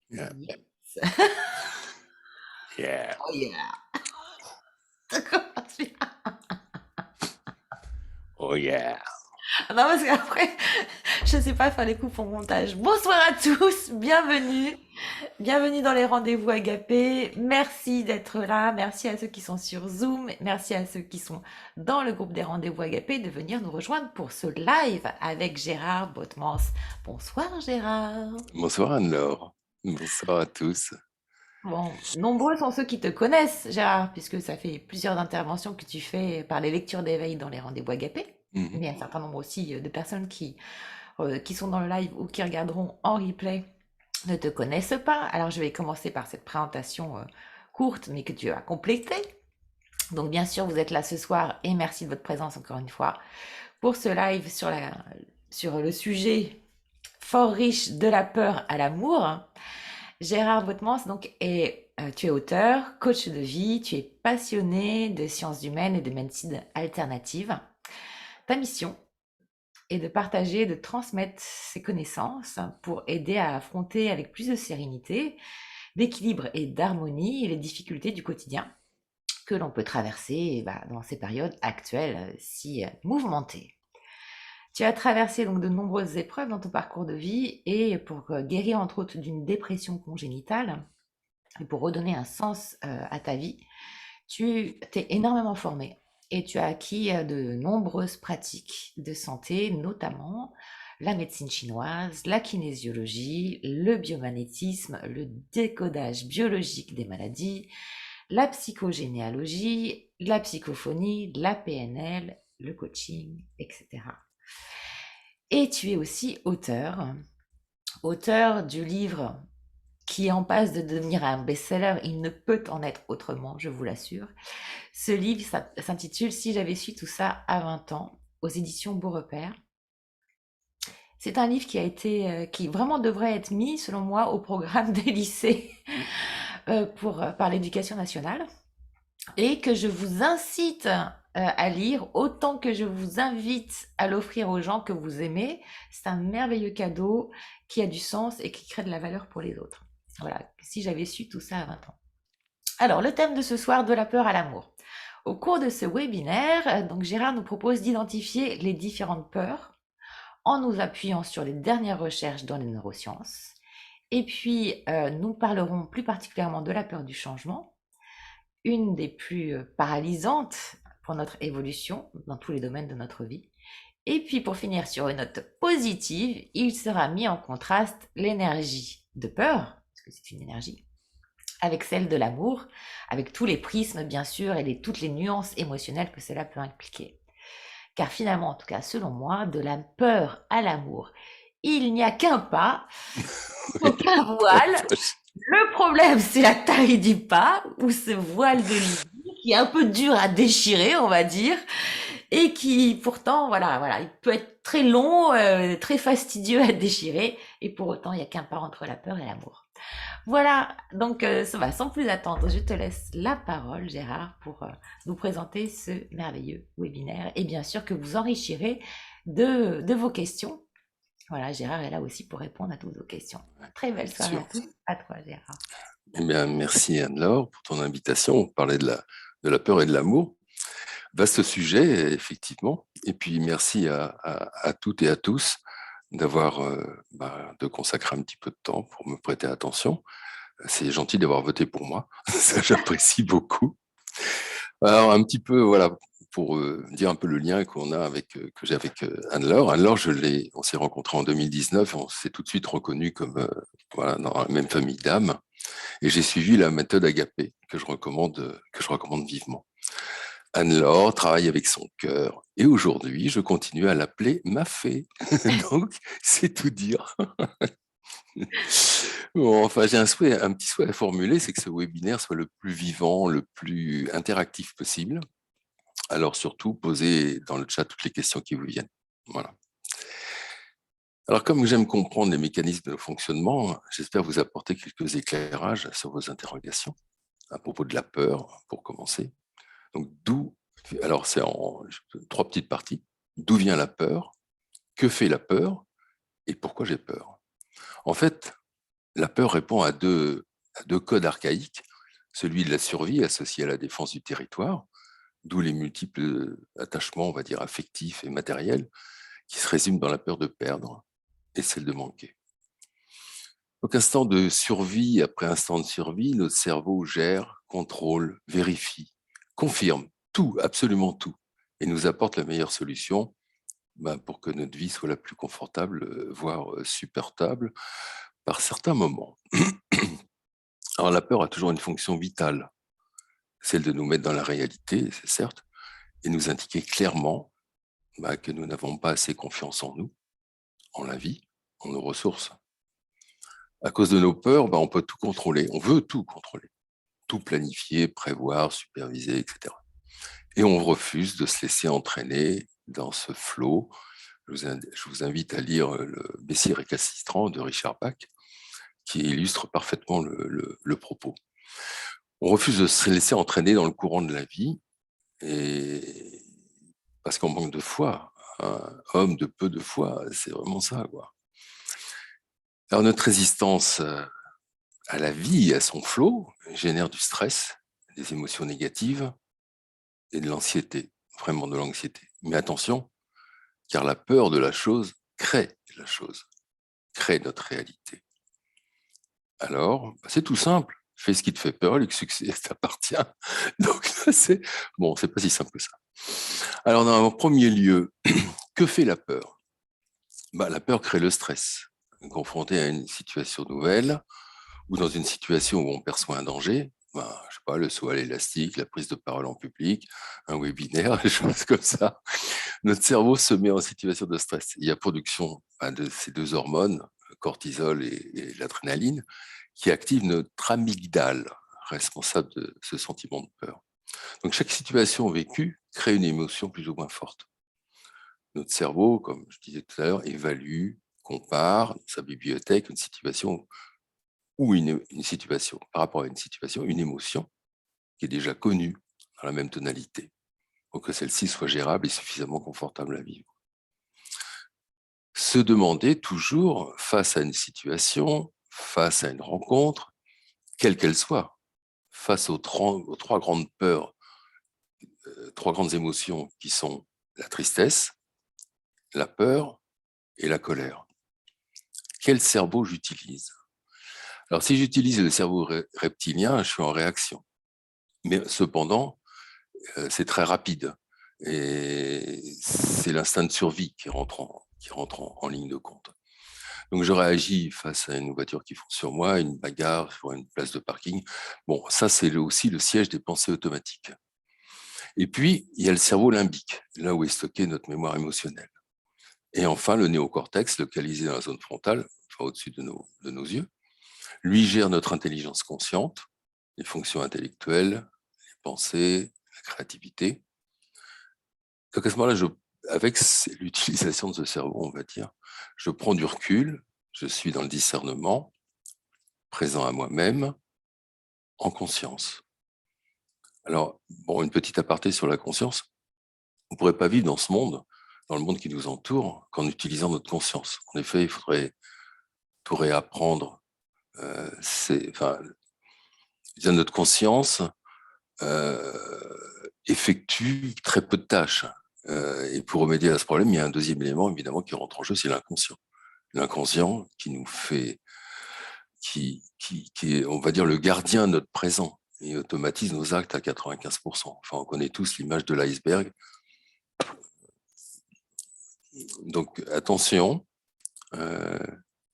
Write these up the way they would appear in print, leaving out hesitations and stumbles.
Yeah. Yes. Yeah. Oh yeah. Ça commence bien. Oh yeah. Non, parce qu'après, je sais pas faire les coupes au montage. Bonsoir à tous, bienvenue. Bienvenue dans les rendez-vous agapés. Merci d'être là. Merci à ceux qui sont sur Zoom. Merci à ceux qui sont dans le groupe des rendez-vous agapés de venir nous rejoindre pour ce live avec Gérard Botmans. Bonsoir Gérard. Bonsoir Anne-Laure. Bonsoir à tous. Bon, nombreux sont ceux qui te connaissent, Gérard, puisque ça fait plusieurs interventions que tu fais par les lectures d'éveil dans les rendez-vous agapés. Mhm. Mais un certain nombre aussi de personnes qui sont dans le live ou qui regarderont en replay ne te connaissent pas. Alors je vais commencer par cette présentation courte, mais que tu as complétée. Donc bien sûr, vous êtes là ce soir et merci de votre présence encore une fois pour ce live sur le sujet fort riche de la peur à l'amour. Gérard Boutmans, donc, tu es auteur, coach de vie, tu es passionné de sciences humaines et de médecine alternative. Ta mission est de partager, de transmettre ses connaissances pour aider à affronter avec plus de sérénité, d'équilibre et d'harmonie les difficultés du quotidien que l'on peut traverser dans ces périodes actuelles si mouvementées. Tu as traversé donc de nombreuses épreuves dans ton parcours de vie et pour guérir entre autres d'une dépression congénitale et pour redonner un sens à ta vie, tu t'es énormément formé et tu as acquis de nombreuses pratiques de santé, notamment la médecine chinoise, la kinésiologie, le biomagnétisme, le décodage biologique des maladies, la psychogénéalogie, la psychophonie, la PNL, le coaching, etc. Et tu es aussi auteur du livre qui est en passe de devenir un best-seller. Il ne peut en être autrement, je vous l'assure. Ce livre s'intitule Si j'avais su tout ça à 20 ans, aux éditions Beau Repère. C'est un livre qui vraiment devrait être mis, selon moi, au programme des lycées par l'éducation nationale et que je vous incite à lire autant que je vous invite à l'offrir aux gens que vous aimez. C'est un merveilleux cadeau qui a du sens et qui crée de la valeur pour les autres. Voilà, si j'avais su tout ça à 20 ans. Alors, le thème de ce soir, de la peur à l'amour. Au cours de ce webinaire, donc Gérard nous propose d'identifier les différentes peurs en nous appuyant sur les dernières recherches dans les neurosciences. Et puis, nous parlerons plus particulièrement de la peur du changement, une des plus paralysantes pour notre évolution dans tous les domaines de notre vie. Et puis, pour finir sur une note positive, il sera mis en contraste l'énergie de peur, parce que c'est une énergie, avec celle de l'amour, avec tous les prismes bien sûr et toutes les nuances émotionnelles que cela peut impliquer. Car finalement, en tout cas selon moi, de la peur à l'amour, il n'y a qu'un pas, aucun voile. Le problème, c'est la taille du pas, ou ce voile de lit qui est un peu dur à déchirer, on va dire, et qui pourtant, voilà, il peut être très long, très fastidieux à déchirer, et pour autant, il n'y a qu'un pas entre la peur et l'amour. Voilà, donc ça va, sans plus attendre, je te laisse la parole, Gérard, pour nous présenter ce merveilleux webinaire et bien sûr que vous enrichirez de vos questions. Voilà, Gérard est là aussi pour répondre à toutes vos questions. Très belle Bien soirée sûr. à tous. À toi, Gérard. Eh bien, merci Anne-Laure pour ton invitation. On parlait de la peur et de l'amour. Vaste sujet, effectivement. Et puis, merci à toutes et à tous d'avoir de consacrer un petit peu de temps pour me prêter attention. C'est gentil d'avoir voté pour moi. Ça, j'apprécie beaucoup. Alors, un petit peu, voilà, pour dire un peu le lien qu'on a que j'ai avec Anne-Laure. Anne-Laure, on s'est rencontrés en 2019 et on s'est tout de suite reconnu comme, voilà, dans la même famille d'âmes. Et j'ai suivi la méthode Agapé que je recommande vivement. Anne-Laure travaille avec son cœur et aujourd'hui, je continue à l'appeler ma fée. Donc, c'est tout dire. Bon, enfin, j'ai un petit souhait à formuler, c'est que ce webinaire soit le plus vivant, le plus interactif possible. Alors surtout, posez dans le chat toutes les questions qui vous viennent. Voilà. Alors comme j'aime comprendre les mécanismes de fonctionnement, j'espère vous apporter quelques éclairages sur vos interrogations à propos de la peur, pour commencer. Donc alors c'est en 3 petites parties. D'où vient la peur? Que fait la peur? Et pourquoi j'ai peur? En fait, La peur répond à deux codes archaïques, celui de la survie associé à la défense du territoire, d'où les multiples attachements, on va dire, affectifs et matériels, qui se résument dans la peur de perdre et celle de manquer. Donc, instant de survie après instant de survie, notre cerveau gère, contrôle, vérifie, confirme tout, absolument tout, et nous apporte la meilleure solution pour que notre vie soit la plus confortable, voire supportable par certains moments. Alors, la peur a toujours une fonction vitale, celle de nous mettre dans la réalité, c'est certes, et nous indiquer clairement que nous n'avons pas assez confiance en nous, en la vie, en nos ressources. À cause de nos peurs, on peut tout contrôler, on veut tout contrôler, tout planifier, prévoir, superviser, etc. Et on refuse de se laisser entraîner dans ce flot. Je vous invite à lire le Messie récalcitrant de Richard Bach, qui illustre parfaitement le propos. On refuse de se laisser entraîner dans le courant de la vie, et parce qu'on manque de foi. Un homme de peu de foi, c'est vraiment ça, quoi. Alors notre résistance à la vie, à son flot, génère du stress, des émotions négatives et de l'anxiété, vraiment de l'anxiété. Mais attention, car la peur de la chose crée la chose, crée notre réalité. Alors, c'est tout simple. Fais ce qui te fait peur, le succès t'appartient. Donc, c'est pas si simple que ça. Alors, dans un premier lieu, que fait la peur? La peur crée le stress. Confronté à une situation nouvelle ou dans une situation où on perçoit un danger, je sais pas, le saut à l'élastique, la prise de parole en public, un webinaire, des choses comme ça, notre cerveau se met en situation de stress. Il y a production de ces deux hormones, cortisol et l'adrénaline, qui activent notre amygdale, responsable de ce sentiment de peur. Donc chaque situation vécue crée une émotion plus ou moins forte. Notre cerveau, comme je disais tout à l'heure, évalue, compare dans sa bibliothèque une situation ou une situation, par rapport à une situation, une émotion qui est déjà connue dans la même tonalité, pour que celle-ci soit gérable et suffisamment confortable à vivre. Se demander toujours, face à une situation, face à une rencontre, quelle qu'elle soit, face aux trois grandes peurs, trois grandes émotions qui sont la tristesse, la peur et la colère. Quel cerveau j'utilise? Alors, si j'utilise le cerveau reptilien, je suis en réaction. Mais cependant, c'est très rapide. Et c'est l'instinct de survie qui rentre en ligne de compte. Donc, je réagis face à une voiture qui fonce sur moi, une bagarre sur une place de parking. Ça, c'est aussi le siège des pensées automatiques. Et puis, il y a le cerveau limbique, là où est stockée notre mémoire émotionnelle. Et enfin, le néocortex, localisé dans la zone frontale, au-dessus de nos yeux, lui gère notre intelligence consciente, les fonctions intellectuelles, les pensées, la créativité. Donc à ce moment-là, avec l'utilisation de ce cerveau, on va dire, je prends du recul, je suis dans le discernement, présent à moi-même, en conscience. Alors, une petite aparté sur la conscience. On ne pourrait pas vivre dans ce monde, dans le monde qui nous entoure, qu'en utilisant notre conscience. En effet, il faudrait tout réapprendre. Notre conscience effectue très peu de tâches. Et pour remédier à ce problème, il y a un deuxième élément, évidemment, qui rentre en jeu, c'est l'inconscient. L'inconscient qui nous fait, qui est, on va dire, le gardien de notre présent et automatise nos actes à 95%. Enfin, on connaît tous l'image de l'iceberg. Donc, attention,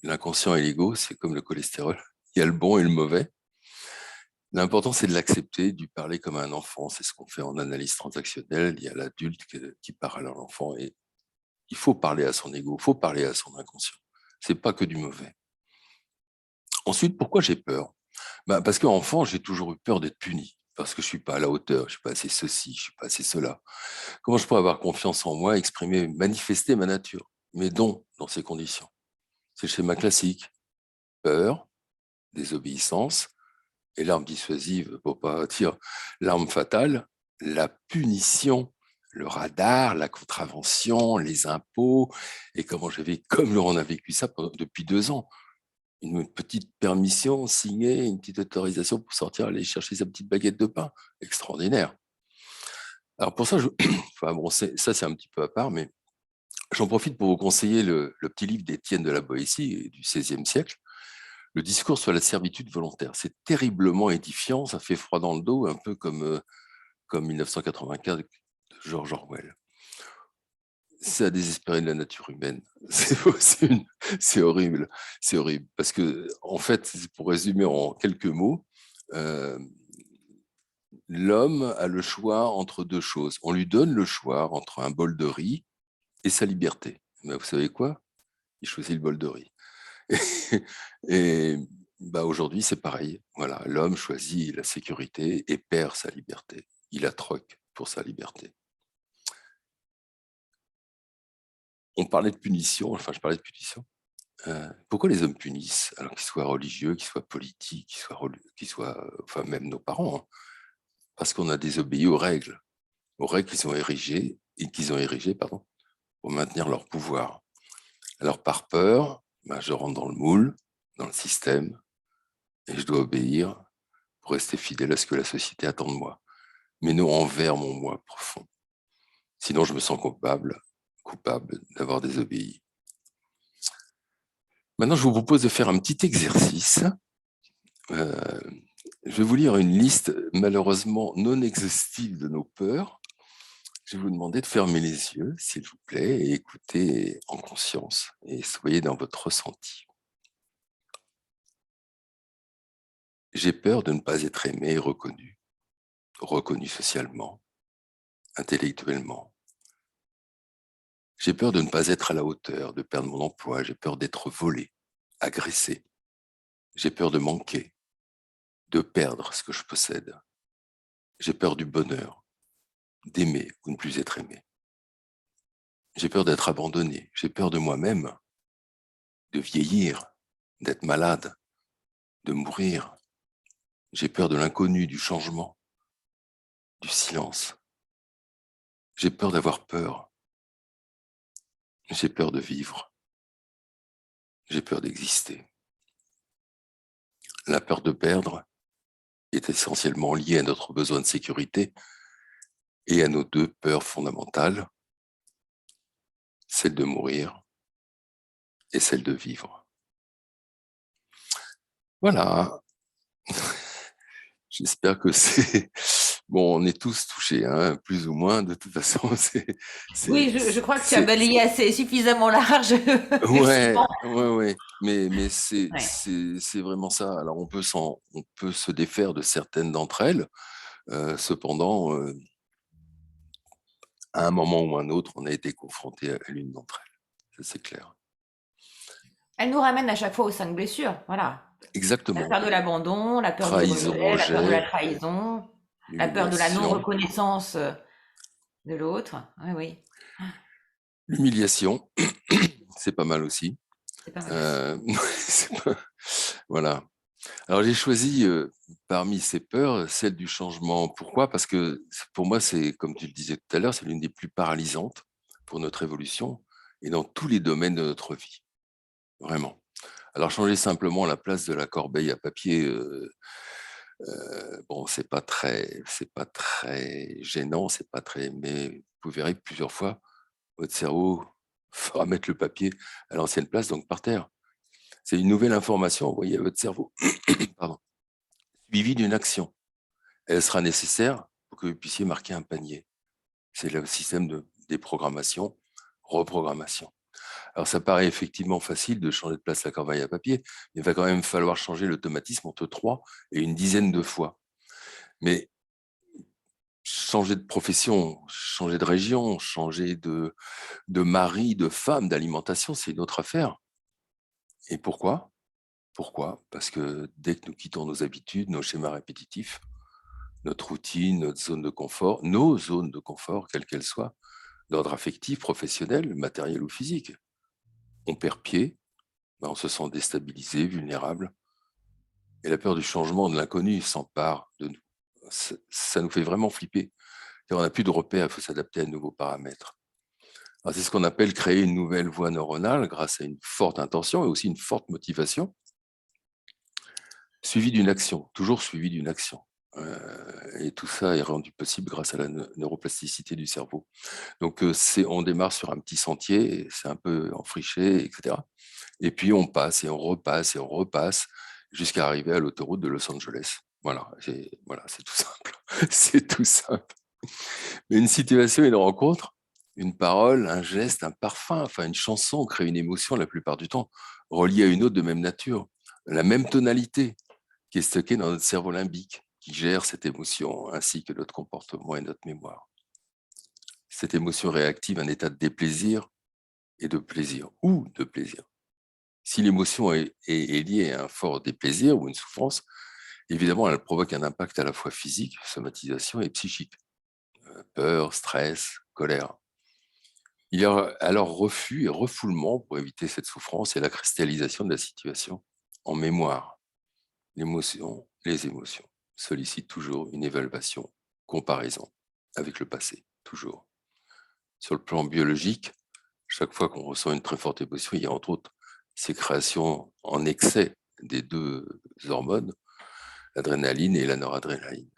l'inconscient et l'ego, c'est comme le cholestérol. Il y a le bon et le mauvais. L'important, c'est de l'accepter, de lui parler comme un enfant. C'est ce qu'on fait en analyse transactionnelle. Il y a l'adulte qui parle à l'enfant et il faut parler à son ego, il faut parler à son inconscient. C'est pas que du mauvais. Ensuite, pourquoi j'ai peur? Parce qu'enfant, j'ai toujours eu peur d'être puni, parce que je suis pas à la hauteur, je suis pas assez ceci, je suis pas assez cela. Comment je peux avoir confiance en moi, exprimer, manifester ma nature, mes dons dans ces conditions? C'est le schéma classique. Peur, désobéissance, et l'arme dissuasive, pour pas dire l'arme fatale, la punition, le radar, la contravention, les impôts, et comme on a vécu ça depuis 2 ans. une petite permission signée, une petite autorisation pour sortir, aller chercher sa petite baguette de pain. Extraordinaire. Alors pour ça, enfin bon, ça c'est un petit peu à part, mais j'en profite pour vous conseiller le petit livre d'Étienne de la Boétie du XVIe siècle, Le discours sur la servitude volontaire. C'est terriblement édifiant, ça fait froid dans le dos, un peu comme 1984 de George Orwell. C'est à désespérer de la nature humaine. C'est horrible. C'est horrible. Parce que, en fait, pour résumer en quelques mots, euh, l'homme a le choix entre deux choses. On lui donne le choix entre un bol de riz et sa liberté. Mais vous savez quoi? Il choisit le bol de riz. Et bah aujourd'hui, c'est pareil. Voilà, l'homme choisit la sécurité et perd sa liberté. Il la troque pour sa liberté. On parlait de punition, enfin, je parlais de punition. Pourquoi les hommes punissent, alors qu'ils soient religieux, qu'ils soient politiques, qu'ils soient enfin, même nos parents, hein? Parce qu'on a désobéi aux règles qu'ils ont érigées, pardon, pour maintenir leur pouvoir. Alors, par peur, ben, je rentre dans le moule, dans le système, et je dois obéir pour rester fidèle à ce que la société attend de moi, mais non envers mon moi profond. Sinon, je me sens coupable d'avoir désobéi. Maintenant, je vous propose de faire un petit exercice. Je vais vous lire une liste malheureusement non exhaustive de nos peurs. Je vais vous demander de fermer les yeux, s'il vous plaît, et écouter en conscience, et soyez dans votre ressenti. J'ai peur de ne pas être aimé et reconnu socialement, intellectuellement. J'ai peur de ne pas être à la hauteur, de perdre mon emploi, j'ai peur d'être volé, agressé. J'ai peur de manquer, de perdre ce que je possède. J'ai peur du bonheur, d'aimer ou ne plus être aimé. J'ai peur d'être abandonné, j'ai peur de moi-même, de vieillir, d'être malade, de mourir. J'ai peur de l'inconnu, du changement, du silence. J'ai peur d'avoir peur. J'ai peur de vivre. J'ai peur d'exister. La peur de perdre est essentiellement liée à notre besoin de sécurité et à nos deux peurs fondamentales, celle de mourir et celle de vivre. Voilà. J'espère que c'est... Bon, on est tous touchés, hein, plus ou moins. De toute façon, Oui, je crois que tu as balayé assez suffisamment large, Ouais, effectivement. ouais. Mais Ouais. c'est vraiment ça. Alors, on peut se défaire de certaines d'entre elles. Cependant, à un moment ou un autre, on a été confronté à l'une d'entre elles. Ça, c'est clair. Elle nous ramène à chaque fois aux 5 blessures, voilà. La Exactement. peur de l'abandon, la peur du Trahison, rejet, la peur de la rejet, trahison, la peur de la l'humiliation. non-reconnaissance de l'autre. Oui, oui, L'humiliation, c'est pas mal aussi. c'est pas mal aussi. Euh, Voilà. Alors j'ai choisi parmi ces peurs celle du changement. Pourquoi? Parce que pour moi, c'est, comme tu le disais tout à l'heure, c'est l'une des plus paralysantes pour notre évolution et dans tous les domaines de notre vie. Vraiment. Alors changer simplement la place de la corbeille à papier, bon, c'est pas très gênant, c'est pas très, mais vous verrez que plusieurs fois, votre cerveau fera mettre le papier à l'ancienne place, donc par terre. C'est une nouvelle information envoyée à votre cerveau, pardon, suivie d'une action. Elle sera nécessaire pour que vous puissiez marquer un panier. C'est le système de déprogrammation, reprogrammation. Alors, ça paraît effectivement facile de changer de place la corbeille à papier, mais il va quand même falloir changer l'automatisme entre 3 et une dizaine de fois. Mais changer de profession, changer de région, changer de mari, de femme, d'alimentation, c'est une autre affaire. Et pourquoi? Pourquoi? Parce que dès que nous quittons nos habitudes, nos schémas répétitifs, notre routine, notre zone de confort, nos zones de confort, quelles qu'elles soient, d'ordre affectif, professionnel, matériel ou physique, on perd pied, ben on se sent déstabilisé, vulnérable, et la peur du changement, de l'inconnu s'empare de nous. Ça nous fait vraiment flipper. On n'a plus de repères, il faut s'adapter à de nouveaux paramètres. C'est ce qu'on appelle créer une nouvelle voie neuronale grâce à une forte intention et aussi une forte motivation. suivi d'une action, toujours suivi d'une action. Et tout ça est rendu possible grâce à la neuroplasticité du cerveau. Donc, on démarre sur un petit sentier, c'est un peu enfriché, etc. Et puis, on passe et on repasse et on repasse jusqu'à arriver à l'autoroute de Los Angeles. Voilà, c'est tout simple. C'est tout simple. Mais une situation, une rencontre, une parole, un geste, un parfum, enfin une chanson crée une émotion la plupart du temps reliée à une autre de même nature, la même tonalité qui est stockée dans notre cerveau limbique, qui gère cette émotion ainsi que notre comportement et notre mémoire. Cette émotion réactive un état de déplaisir et de plaisir, ou de plaisir. Si l'émotion est liée à un fort déplaisir ou une souffrance, évidemment, elle provoque un impact à la fois physique, somatisation et psychique. Peur, stress, colère. Il y a alors refus et refoulement pour éviter cette souffrance et la cristallisation de la situation en mémoire. L'émotion, les émotions sollicitent toujours une évaluation, comparaison avec le passé, toujours. Sur le plan biologique, chaque fois qu'on ressent une très forte émotion, il y a entre autres ces créations en excès des deux hormones, l'adrénaline et la noradrénaline.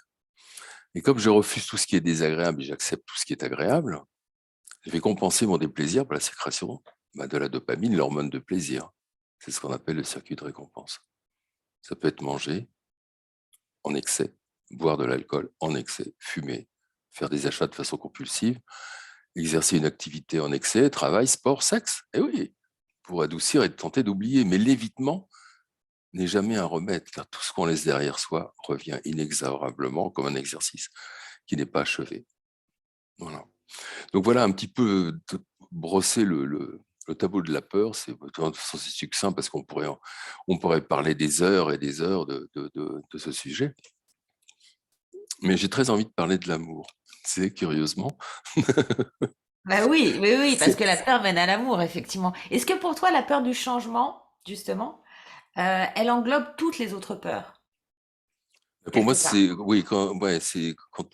Et comme je refuse tout ce qui est désagréable et j'accepte tout ce qui est agréable, je vais compenser mon déplaisir par la sécrétion de la dopamine, l'hormone de plaisir. C'est ce qu'on appelle le circuit de récompense. Ça peut être manger en excès, boire de l'alcool en excès, fumer, faire des achats de façon compulsive, exercer une activité en excès, travail, sport, sexe. Eh oui, pour adoucir et tenter d'oublier. Mais l'évitement n'est jamais un remède, car tout ce qu'on laisse derrière soi revient inexorablement comme un exercice qui n'est pas achevé. Voilà. Donc voilà un petit peu de brosser le tableau de la peur. C'est succinct parce on pourrait parler des heures et des heures de ce sujet. Mais j'ai très envie de parler de l'amour. C'est curieusement. Bah oui, oui, oui, parce C'est- que la peur mène à l'amour, effectivement. Est-ce que pour toi, la peur du changement, justement, elle englobe toutes les autres peurs, Pour moi, quelque part? c'est oui, quand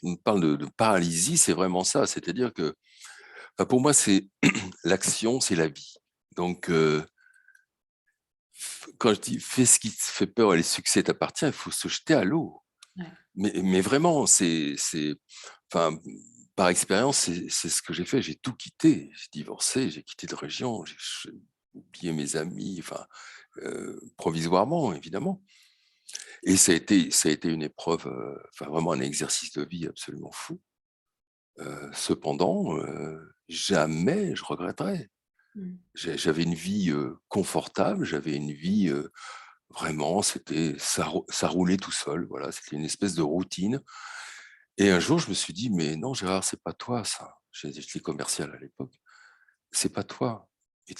on parle de paralysie, c'est vraiment ça. C'est-à-dire que, enfin, pour moi, c'est l'action, c'est la vie. Donc, quand je dis fais ce qui te fait peur et le succès t'appartient, il faut se jeter à l'eau. Ouais. Mais vraiment, enfin, par expérience, c'est ce que j'ai fait. J'ai tout quitté. J'ai divorcé, j'ai quitté de région, j'ai oublié mes amis, enfin, provisoirement, évidemment. Et ça a été une épreuve, enfin, vraiment un exercice de vie absolument fou. Cependant, jamais je regretterai. Mm. J'avais une vie confortable, j'avais une vie vraiment, ça roulait tout seul. Voilà, c'était une espèce de routine. Et un jour, je me suis dit, mais non, Gérard, c'est pas toi, ça. J'étais commercial à l'époque. C'est pas toi.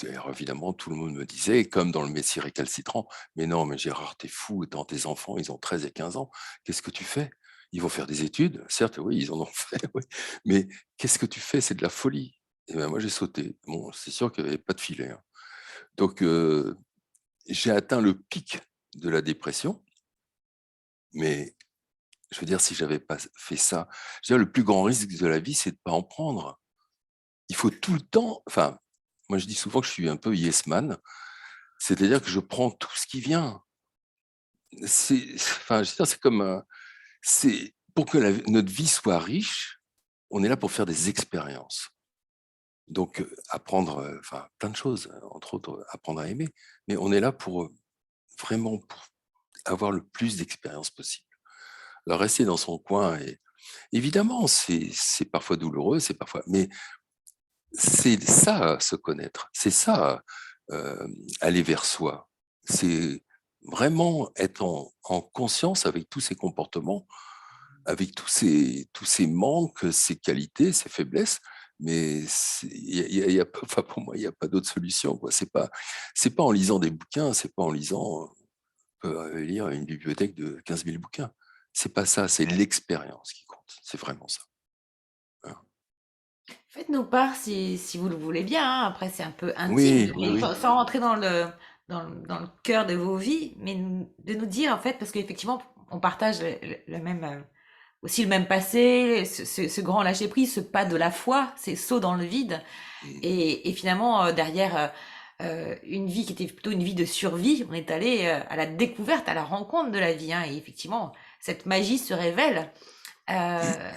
Alors, évidemment, tout le monde me disait, comme dans le Messie récalcitrant, mais non, mais Gérard, t'es fou, dans tes enfants, ils ont 13 et 15 ans. Qu'est-ce que tu fais? Ils vont faire des études. Certes, oui, ils en ont fait, oui. Mais qu'est-ce que tu fais? C'est de la folie. Et ben, moi, j'ai sauté. Bon, c'est sûr qu'il n'y avait pas de filet, hein. Donc, j'ai atteint le pic de la dépression, mais je veux dire, si j'avais pas fait ça, je veux dire, le plus grand risque de la vie, c'est de pas en prendre. Il faut tout le temps, enfin, moi je dis souvent que je suis un peu yes man, c'est-à-dire que je prends tout ce qui vient. Enfin, je veux dire, c'est comme, c'est pour que notre vie soit riche, on est là pour faire des expériences. Donc, apprendre, enfin, plein de choses, entre autres, apprendre à aimer, mais on est là pour vraiment pour avoir le plus d'expériences possible. Alors, rester dans son coin, et évidemment, c'est parfois douloureux, c'est parfois, mais c'est ça, se connaître, c'est ça, aller vers soi. C'est vraiment être en conscience avec tous ses comportements, avec tous ces manques, ses qualités, ses faiblesses, mais il y a pas, enfin, pour moi, il y a pas d'autre solution, quoi. C'est pas en lisant des bouquins, c'est pas en lisant, lire une bibliothèque de 15 000 bouquins. C'est pas ça, c'est l'expérience qui compte. C'est vraiment ça. Voilà. Faites-nous part, si vous le voulez bien, hein. Après, c'est un peu intime, Oui, oui, mais oui. sans rentrer dans le cœur de vos vies, mais de nous dire, en fait, parce qu'effectivement, on partage le même, aussi le même passé, ce grand lâcher-prise, ce pas de la foi, ces sauts dans le vide. Mmh. Et finalement, derrière, une vie qui était plutôt une vie de survie. On est allé à la découverte, à la rencontre de la vie, hein, et effectivement, cette magie se révèle. Euh,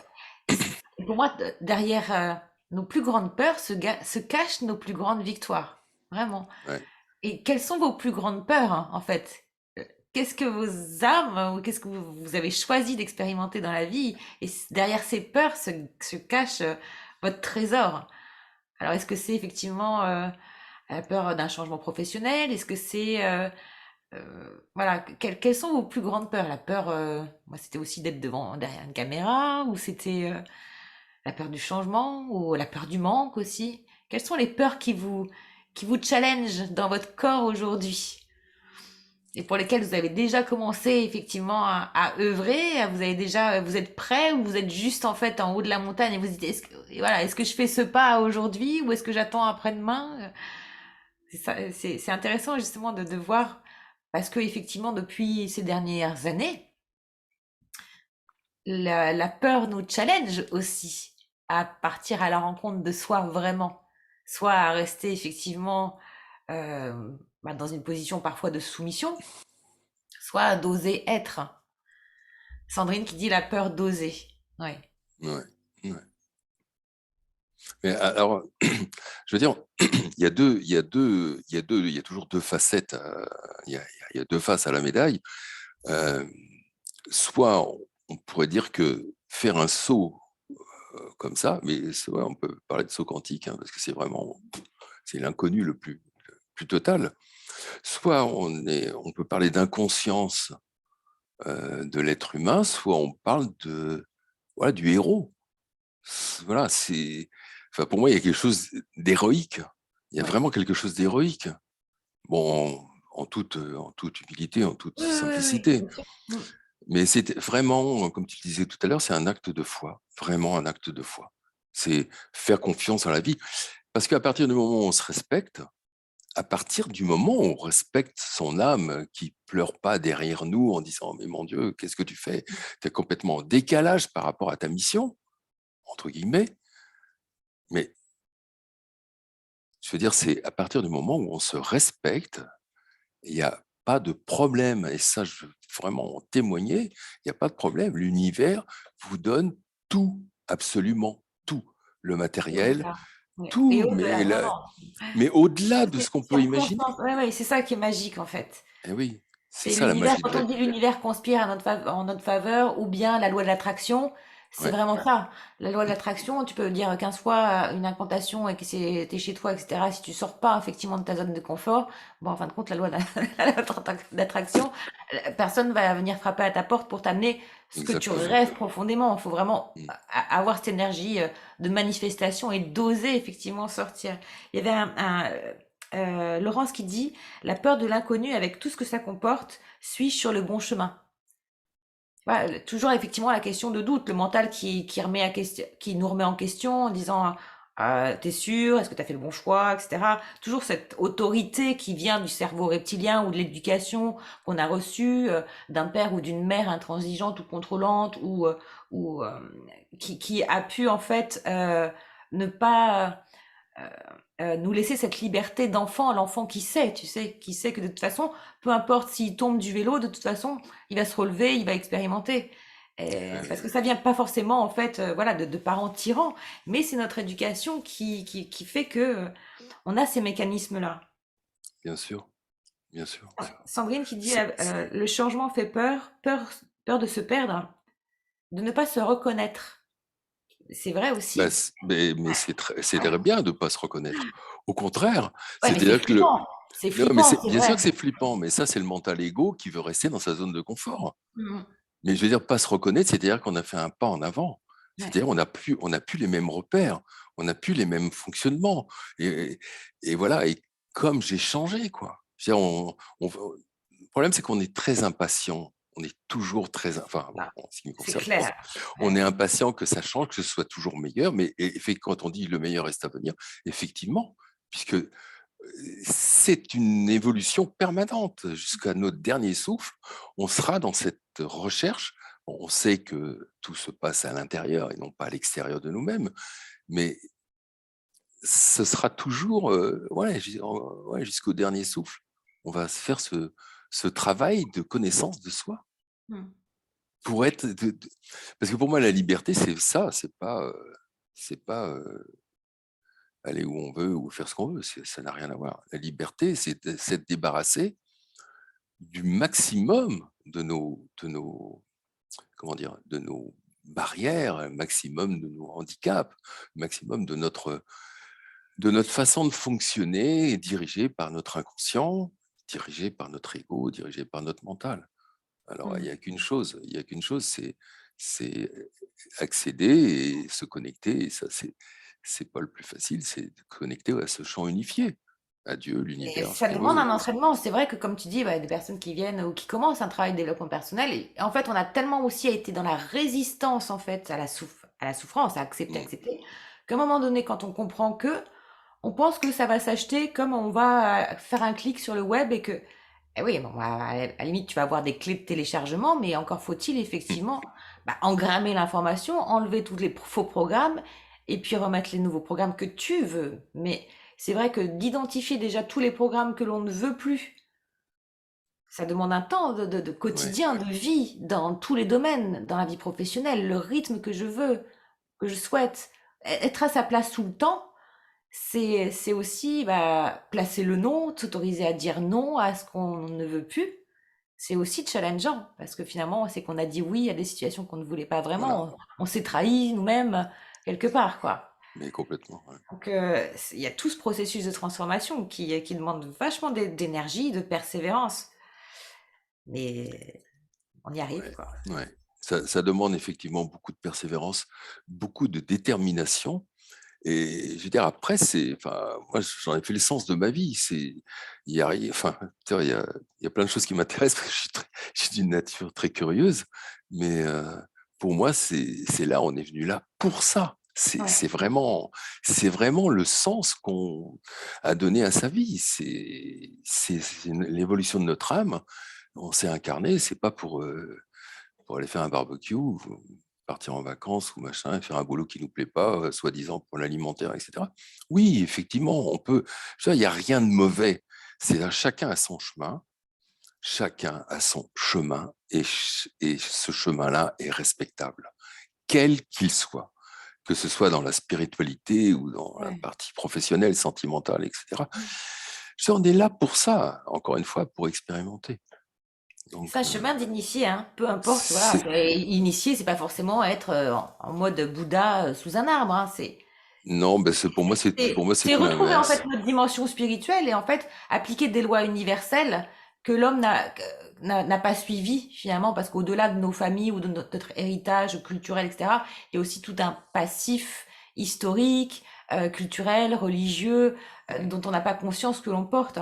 pour moi, derrière nos plus grandes peurs se cachent nos plus grandes victoires. Vraiment. Ouais. Et quelles sont vos plus grandes peurs, hein, en fait? Qu'est-ce que vos âmes ou qu'est-ce que vous avez choisi d'expérimenter dans la vie? Et derrière ces peurs se cache votre trésor. Alors, est-ce que c'est effectivement la peur d'un changement professionnel? Est-ce que c'est voilà, quelles sont vos plus grandes peurs? La peur, moi, c'était aussi d'être devant derrière une caméra, ou c'était la peur du changement, ou la peur du manque aussi? Quelles sont les peurs qui vous challengent dans votre corps aujourd'hui? Et pour lesquelles vous avez déjà commencé effectivement à œuvrer, vous avez déjà, vous êtes prêt, ou vous êtes juste en fait en haut de la montagne et vous dites, et voilà, est-ce que je fais ce pas aujourd'hui ou est-ce que j'attends après-demain? C'est intéressant justement de voir, parce que effectivement depuis ces dernières années, la peur nous challenge aussi à partir à la rencontre de soi vraiment, soit à rester effectivement dans une position parfois de soumission, soit à d'oser être. Sandrine qui dit la peur d'oser. Ouais. Ouais. Ouais. Mais alors, je veux dire, il y a toujours deux facettes, il y a deux faces à la médaille. Euh, Soit on pourrait dire que faire un saut comme ça, mais soit on peut parler de saut quantique, hein, parce que c'est l'inconnu le plus total. Soit on peut parler d'inconscience de l'être humain, soit on parle voilà, du héros. Voilà, enfin, pour moi, il y a quelque chose d'héroïque. Il y a Ouais. vraiment quelque chose d'héroïque. Bon, en toute humilité, en toute Oui, oui, oui, simplicité. bien sûr. Mm. Mais c'est vraiment, comme tu le disais tout à l'heure, c'est un acte de foi. Vraiment un acte de foi. C'est faire confiance en la vie. Parce qu'à partir du moment où on se respecte, à partir du moment où on respecte son âme qui pleure pas derrière nous en disant mais mon Dieu, qu'est-ce que tu fais? Tu es complètement en décalage par rapport à ta mission, entre guillemets. Mais je veux dire, c'est à partir du moment où on se respecte, il n'y a pas de problème. Et ça, je veux vraiment en témoigner, il n'y a pas de problème. L'univers vous donne tout, absolument tout. Le Et matériel, au-delà. Ouais. Et tout, au-delà, vraiment. mais au-delà de Toutes les ce qu'on peut imaginer. circonstances. Ouais, ouais, c'est ça qui est magique en fait. Eh oui, c'est C'est ça la l'univers, magie de quand la on vie. dit l'univers conspire à en notre faveur, ou bien la loi de l'attraction, c'est Ouais, vraiment ça. La loi de l'attraction, tu peux dire 15 fois une incantation et que t'es chez toi, etc. Si tu sors pas effectivement de ta zone de confort, bon, en fin de compte, la loi de l'attraction, personne va venir frapper à ta porte pour t'amener ce que tu exactement. rêves profondément. Il faut vraiment Mm. avoir cette énergie de manifestation et d'oser effectivement sortir. Il y avait Laurence qui dit la peur de l'inconnu avec tout ce que ça comporte, suis-je sur le bon chemin? Voilà, toujours effectivement la question de doute, le mental qui nous remet en question en disant t'es sûr, est-ce que tu as fait le bon choix, etc. Toujours cette autorité qui vient du cerveau reptilien ou de l'éducation qu'on a reçue d'un père ou d'une mère intransigeante ou contrôlante ou qui a pu en fait ne pas nous laisser cette liberté d'enfant, l'enfant qui sait, tu sais, qui sait que de toute façon, peu importe s'il tombe du vélo, de toute façon, il va se relever, il va expérimenter. Parce que ça vient pas forcément, en fait, voilà, de parents tyrans, mais c'est notre éducation qui fait que on a ces mécanismes-là. Bien sûr, bien sûr. Sandrine qui dit, C'est- le changement fait peur de se perdre, de ne pas se reconnaître. C'est vrai bah, aussi. mais c'est très bien de ne pas se reconnaître. Au contraire, Ouais, mais c'est c'est-à-dire que flippant. C'est non, mais flippant, c'est bien sûr vrai. que c'est flippant, mais ça, c'est le mental ego qui veut rester dans sa zone de confort. Mhm. Mais je veux dire, pas se reconnaître, c'est-à-dire qu'on a fait un pas en avant. Ouais. C'est-à-dire on n'a plus les mêmes repères, on n'a plus les mêmes fonctionnements. Et voilà, et comme j'ai changé, quoi. Je veux dire, le problème, c'est qu'on est très impatient. On est toujours enfin, bon, Ah, en ce qui me c'est concerne, clair. on Ouais. est impatient que ça change, que ce soit toujours meilleur. Mais quand on dit le meilleur reste à venir, effectivement, puisque c'est une évolution permanente. Jusqu'à notre dernier souffle, on sera dans cette recherche. On sait que tout se passe à l'intérieur et non pas à l'extérieur de nous-mêmes, mais ce sera toujours, ouais, jusqu'au dernier souffle, on va se faire ce travail de connaissance de soi Mmh. pour être, parce que pour moi, la liberté, c'est ça, c'est pas aller où on veut ou faire ce qu'on veut, ça n'a rien à voir. La liberté, c'est s'être débarrassé du maximum comment dire, de nos barrières, un maximum de nos handicaps, un maximum de notre façon de fonctionner, dirigée par notre inconscient, dirigée par notre ego, dirigée par notre mental. Alors, Mmh. il y a qu'une chose, c'est accéder et se connecter. Et ça, c'est pas le plus facile, c'est de connecter à ce champ unifié, à Dieu, Et l'univers, ce ça qu'on demande veut. un entraînement. C'est vrai que, comme tu dis, des personnes qui viennent ou qui commencent un travail de développement personnel, et en fait, on a tellement aussi été dans la résistance, en fait, à la souffrance, à accepter, Mm. accepter, qu'à un moment donné, quand on comprend que, on pense que ça va s'acheter comme on va faire un clic sur le web et que, eh oui, bon, bah, à la limite, tu vas avoir des clés de téléchargement, mais encore faut-il effectivement engrammer l'information, enlever tous les faux programmes et puis remettre les nouveaux programmes que tu veux. Mais c'est vrai que d'identifier déjà tous les programmes que l'on ne veut plus, ça demande un temps de Ouais, quotidien, de vie, dans tous les domaines, dans la vie professionnelle, le rythme que je veux, que je souhaite. Être à sa place tout le temps, c'est aussi placer le non, s'autoriser à dire non à ce qu'on ne veut plus. C'est aussi challengeant, parce que finalement, c'est qu'on a dit oui à des situations qu'on ne voulait pas voilà, vraiment. On s'est trahi nous-mêmes quelque part, quoi. mais complètement. Ouais. Donc, il y a tout ce processus de transformation qui demande vachement d'énergie, de persévérance. Mais on y arrive, Ouais, quoi. ouais. Ça demande effectivement beaucoup de persévérance, beaucoup de détermination. Et je veux dire, après, enfin, moi, j'en ai fait l'essence de ma vie. Il y a, enfin, tu vois, il y a plein de choses qui m'intéressent parce que je suis d'une nature très curieuse. Mais pour moi, c'est là, on est venu là pour ça. Ouais, C'est vraiment le sens qu'on a donné à sa vie. C'est l'évolution de notre âme. On s'est incarné, c'est pas pour aller faire un barbecue, ou partir en vacances ou machin, faire un boulot qui nous plaît pas, soi-disant pour l'alimentaire, etc. Oui, effectivement, on peut. Il n'y a rien de mauvais. C'est chacun a son chemin, chacun a son chemin, et ce chemin-là est respectable, quel qu'il soit, que ce soit dans la spiritualité ou dans la ouais. partie professionnelle, sentimentale, etc. On est là pour ça, encore une fois, pour expérimenter. C'est Donc, un chemin d'initié, hein. Peu importe, voilà. c'est Initié, c'est pas forcément être en mode Bouddha sous un arbre, hein. non, ben pour moi c'est C'est tout retrouver en fait l'inverse. notre dimension spirituelle et en fait appliquer des lois universelles que l'homme n'a pas suivies finalement parce qu'au-delà de nos familles ou de notre héritage culturel, etc., il y a aussi tout un passif historique, culturel, religieux, dont on n'a pas conscience que l'on porte.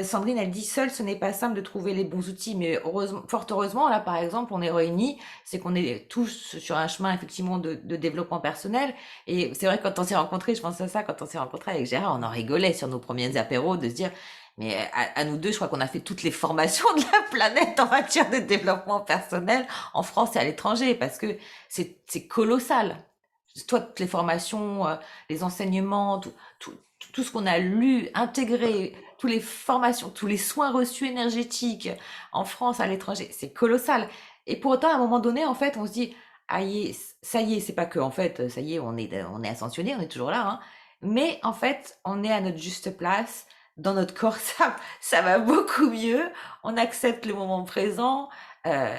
Sandrine, elle dit seule, ce n'est pas simple de trouver les bons outils, mais heureusement, fort heureusement, là par exemple, on est réunis, c'est qu'on est tous sur un chemin effectivement de développement personnel. Et c'est vrai que quand on s'est rencontrés, je pense à ça, quand on s'est rencontrés avec Gérard, on en rigolait sur nos premiers apéros de se dire, mais à nous deux, je crois qu'on a fait toutes les formations de la planète en matière de développement personnel en France et à l'étranger, parce que c'est colossal. Toi, toutes les formations, les enseignements, tout ce qu'on a lu, intégré, toutes les formations, tous les soins reçus énergétiques en France, à l'étranger, c'est colossal. Et pour autant, à un moment donné, en fait, on se dit, ah, ça y est, c'est pas que, en fait, ça y est, on est ascensionné, on est toujours là, hein. Mais en fait, on est à notre juste place. Dans notre corps, ça va beaucoup mieux. On accepte le moment présent. Euh,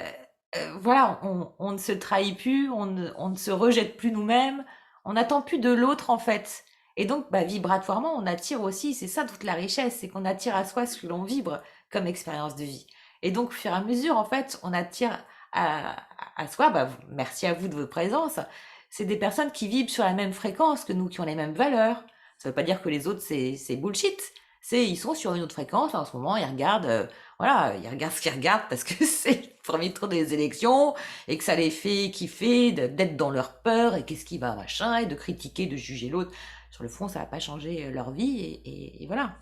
voilà, on ne se trahit plus, on ne se rejette plus nous-mêmes, on n'attend plus de l'autre en fait. Et donc, vibratoirement, on attire aussi, c'est ça toute la richesse, c'est qu'on attire à soi ce que l'on vibre comme expérience de vie. Et donc, au fur et à mesure, en fait, on attire à soi, merci à vous de votre présence, c'est des personnes qui vibrent sur la même fréquence que nous, qui ont les mêmes valeurs. Ça veut pas dire que les autres, c'est bullshit. Ils sont sur une autre fréquence, en ce moment, ils regardent, voilà, ils regardent ce qu'ils regardent parce que c'est le premier tour des élections et que ça les fait kiffer d'être dans leur peur et qu'est-ce qui va machin et de critiquer, de juger l'autre. Sur le fond, ça va pas changer leur vie et voilà.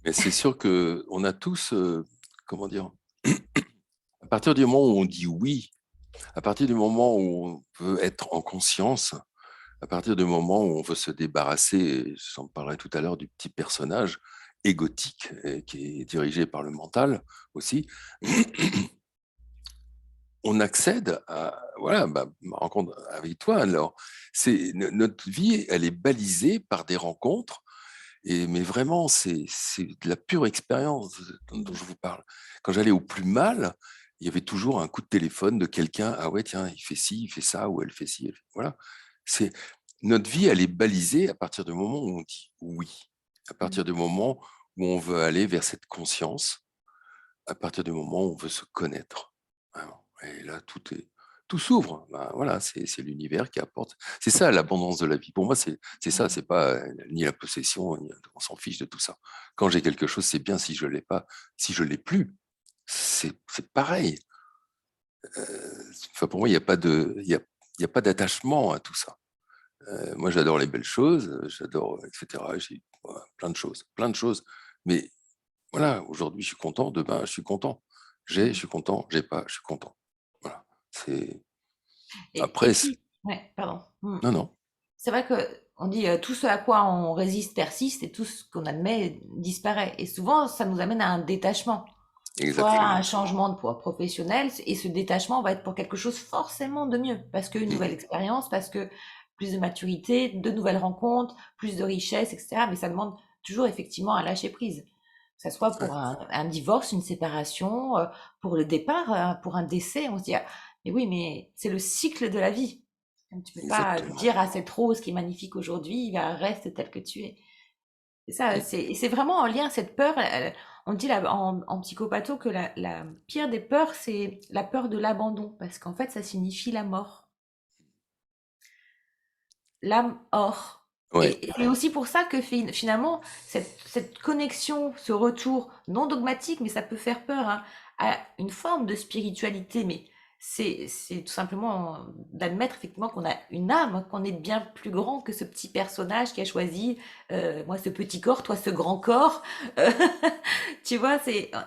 Mais c'est sûr que on a tous, comment dire, à partir du moment où on dit oui, à partir du moment où on veut être en conscience, À partir du moment où on veut se débarrasser, et j'en parlerai tout à l'heure, du petit personnage égotique qui est dirigé par le mental aussi, on accède à voilà, ma rencontre avec toi. Alors, notre vie, elle est balisée par des rencontres, mais vraiment, c'est de la pure expérience dont je vous parle. Quand j'allais au plus mal, il y avait toujours un coup de téléphone de quelqu'un. Ah ouais, tiens, il fait ci, il fait ça, ou elle fait ci. Voilà. C'est notre vie, elle est balisée à partir du moment où on dit oui, à partir du moment où on veut aller vers cette conscience, à partir du moment où on veut se connaître. Vraiment. Et là, tout s'ouvre. Ben, voilà, c'est l'univers qui apporte. C'est ça l'abondance de la vie. Pour moi, c'est ça. C'est pas ni la possession, on s'en fiche de tout ça. Quand j'ai quelque chose, c'est bien. Si je l'ai pas, si je l'ai plus, c'est pareil. Enfin, pour moi, il n'y a pas de, il y a pas d'attachement à tout ça. Moi, j'adore les belles choses, j'adore, etc. J'ai voilà, plein de choses. Mais voilà, aujourd'hui, je suis content. Demain, je suis content. Je suis content. J'ai pas, je suis content. Voilà. C'est Et après, puis, ouais, pardon. non, non, C'est vrai que on dit tout ce à quoi on résiste persiste et tout ce qu'on admet disparaît. Et souvent, ça nous amène à un détachement, soit un exactement. changement de poids professionnel, et ce détachement va être pour quelque chose forcément de mieux, parce qu'une Mm, nouvelle expérience, parce que plus de maturité, de nouvelles rencontres, plus de richesse, etc. Mais ça demande toujours effectivement un lâcher prise. Que ce soit ouais, pour un divorce, une séparation, pour le départ, pour un décès, on se dit, ah, mais oui, mais c'est le cycle de la vie. Tu peux pas exactement. dire à cette rose qui est magnifique aujourd'hui, va reste tel que tu es. C'est ça, Mm, c'est vraiment en lien, cette peur. On dit là, en psychopatho que la pire des peurs, c'est la peur de l'abandon, parce qu'en fait, ça signifie la mort, l'âme hors. ouais, Et c'est aussi pour ça que finalement, cette connexion, ce retour non dogmatique, mais ça peut faire peur, hein, à une forme de spiritualité, mais c'est tout simplement d'admettre effectivement qu'on a une âme, qu'on est bien plus grand que ce petit personnage qui a choisi, moi ce petit corps, toi ce grand corps. Euh, tu vois,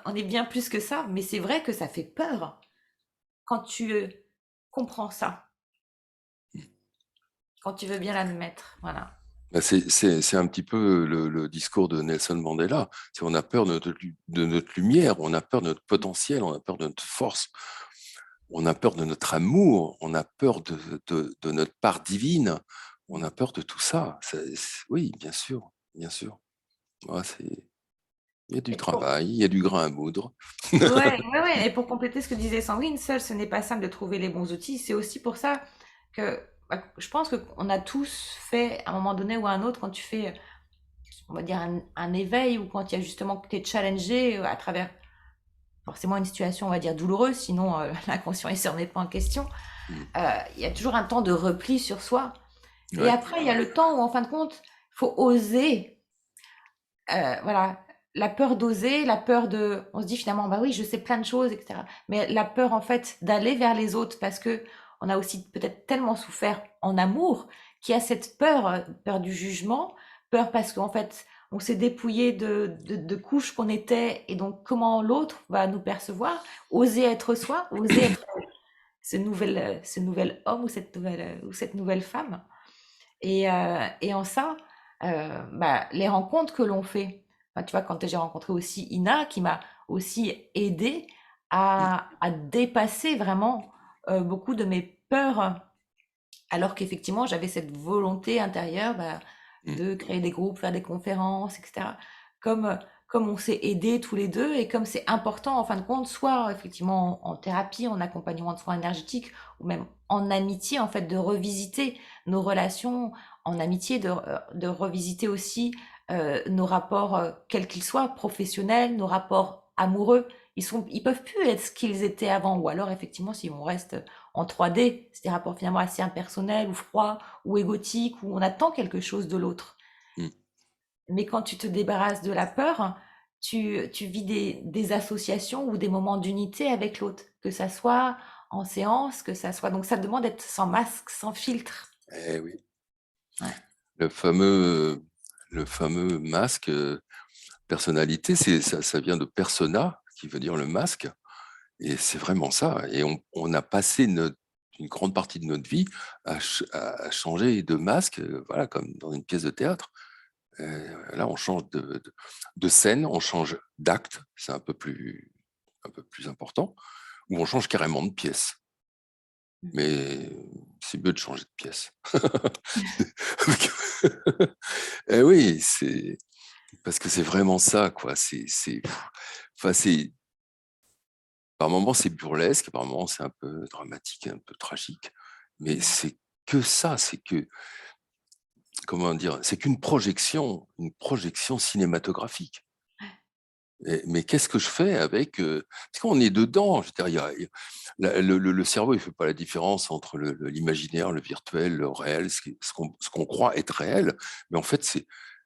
on est bien plus que ça, mais c'est vrai que ça fait peur quand tu comprends ça, quand tu veux bien l'admettre. Voilà. c'est un petit peu le discours de Nelson Mandela. C'est on a peur de notre lumière, on a peur de notre potentiel, on a peur de notre force, on a peur de notre amour, on a peur de notre part divine, on a peur de tout ça. Oui, bien sûr, bien sûr. Ouais, il y a du Et pour, travail, il y a du grain à moudre. ouais, ouais, ouais. Et pour compléter ce que disait Sandrine, seul, ce n'est pas simple de trouver les bons outils. C'est aussi pour ça que je pense qu'on a tous fait, à un moment donné ou à un autre, quand tu fais, on va dire, un éveil ou quand il y a justement que tu es challengé à travers forcément une situation, on va dire, douloureuse, sinon l'inconscient ne se remet pas en question. Mm. Il y a toujours un temps de repli sur soi. Et Ouais, après, il y a le temps où, en fin de compte, il faut oser. Voilà, la peur d'oser, la peur de, on se dit finalement, bah oui, je sais plein de choses, etc. Mais la peur en fait d'aller vers les autres, parce que on a aussi peut-être tellement souffert en amour, qu'il y a cette peur, peur du jugement, peur parce qu'en fait on s'est dépouillé de couches qu'on était, et donc comment l'autre va nous percevoir, oser être soi, oser être ce nouvel homme ou cette nouvelle femme. Et en ça, bah, les rencontres que l'on fait, enfin, tu vois, quand j'ai rencontré aussi Ina, qui m'a aussi aidé mm, à dépasser vraiment beaucoup de mes peurs, alors qu'effectivement, j'avais cette volonté intérieure bah, mm, de créer des groupes, faire des conférences, etc. Comme on s'est aidés tous les deux et comme c'est important, en fin de compte, soit effectivement en thérapie, en accompagnement de soins énergétiques, ou même en amitié, en fait, de revisiter nos relations, en amitié, de revisiter aussi nos rapports, quels qu'ils soient, professionnels, nos rapports amoureux. Ils peuvent plus être ce qu'ils étaient avant, ou alors effectivement, si on reste en 3D, c'est des rapports finalement assez impersonnels ou froids ou égotiques où on attend quelque chose de l'autre. mm. Mais quand tu te débarrasses de la peur, tu vis des associations ou des moments d'unité avec l'autre, que ça soit en séance, que ça soit. Donc ça demande d'être sans masque, sans filtre. Eh oui, Ouais. le fameux masque personnalité, ça vient de persona, qui veut dire le masque, et c'est vraiment ça. Et on a passé une grande partie de notre vie à changer de masque, voilà, comme dans une pièce de théâtre. Là, on change de scène, on change d'acte, c'est un peu plus important, ou on change carrément de pièce. Mais c'est mieux de changer de pièce. Eh oui, parce que c'est vraiment ça, quoi. Enfin, par moments c'est burlesque, par moments c'est un peu dramatique, un peu tragique, mais c'est que ça, comment dire, c'est qu'une une projection cinématographique. Mais qu'est-ce que je fais avec parce qu'on est dedans, je veux dire, le cerveau, il fait pas la différence entre l'imaginaire, le virtuel, le réel, ce qu'on croit être réel, mais en fait,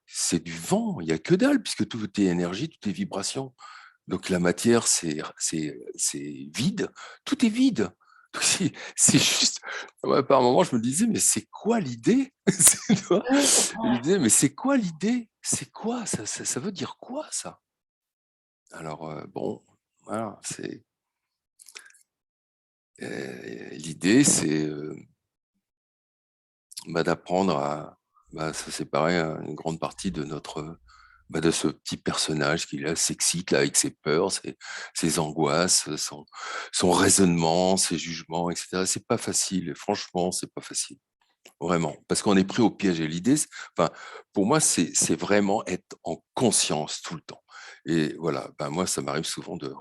c'est du vent, il y a que dalle, puisque tout est énergie, tout est vibration. Donc la matière, c'est vide, tout est vide. Donc, c'est juste, ouais, par un moment, je me disais, mais c'est quoi l'idée? Tu vois. Oui, Je me disais, mais c'est quoi l'idée? C'est quoi ça veut dire quoi ça? Alors, bon, voilà, l'idée, c'est d'apprendre à se séparer une grande partie de de ce petit personnage qui là s'excite là avec ses peurs, ses angoisses, son raisonnement, ses jugements, etc. C'est pas facile, franchement, c'est pas facile, vraiment, parce qu'on est pris au piège. Et l'idée, enfin, pour moi, c'est vraiment être en conscience tout le temps. Et voilà, moi, ça m'arrive souvent de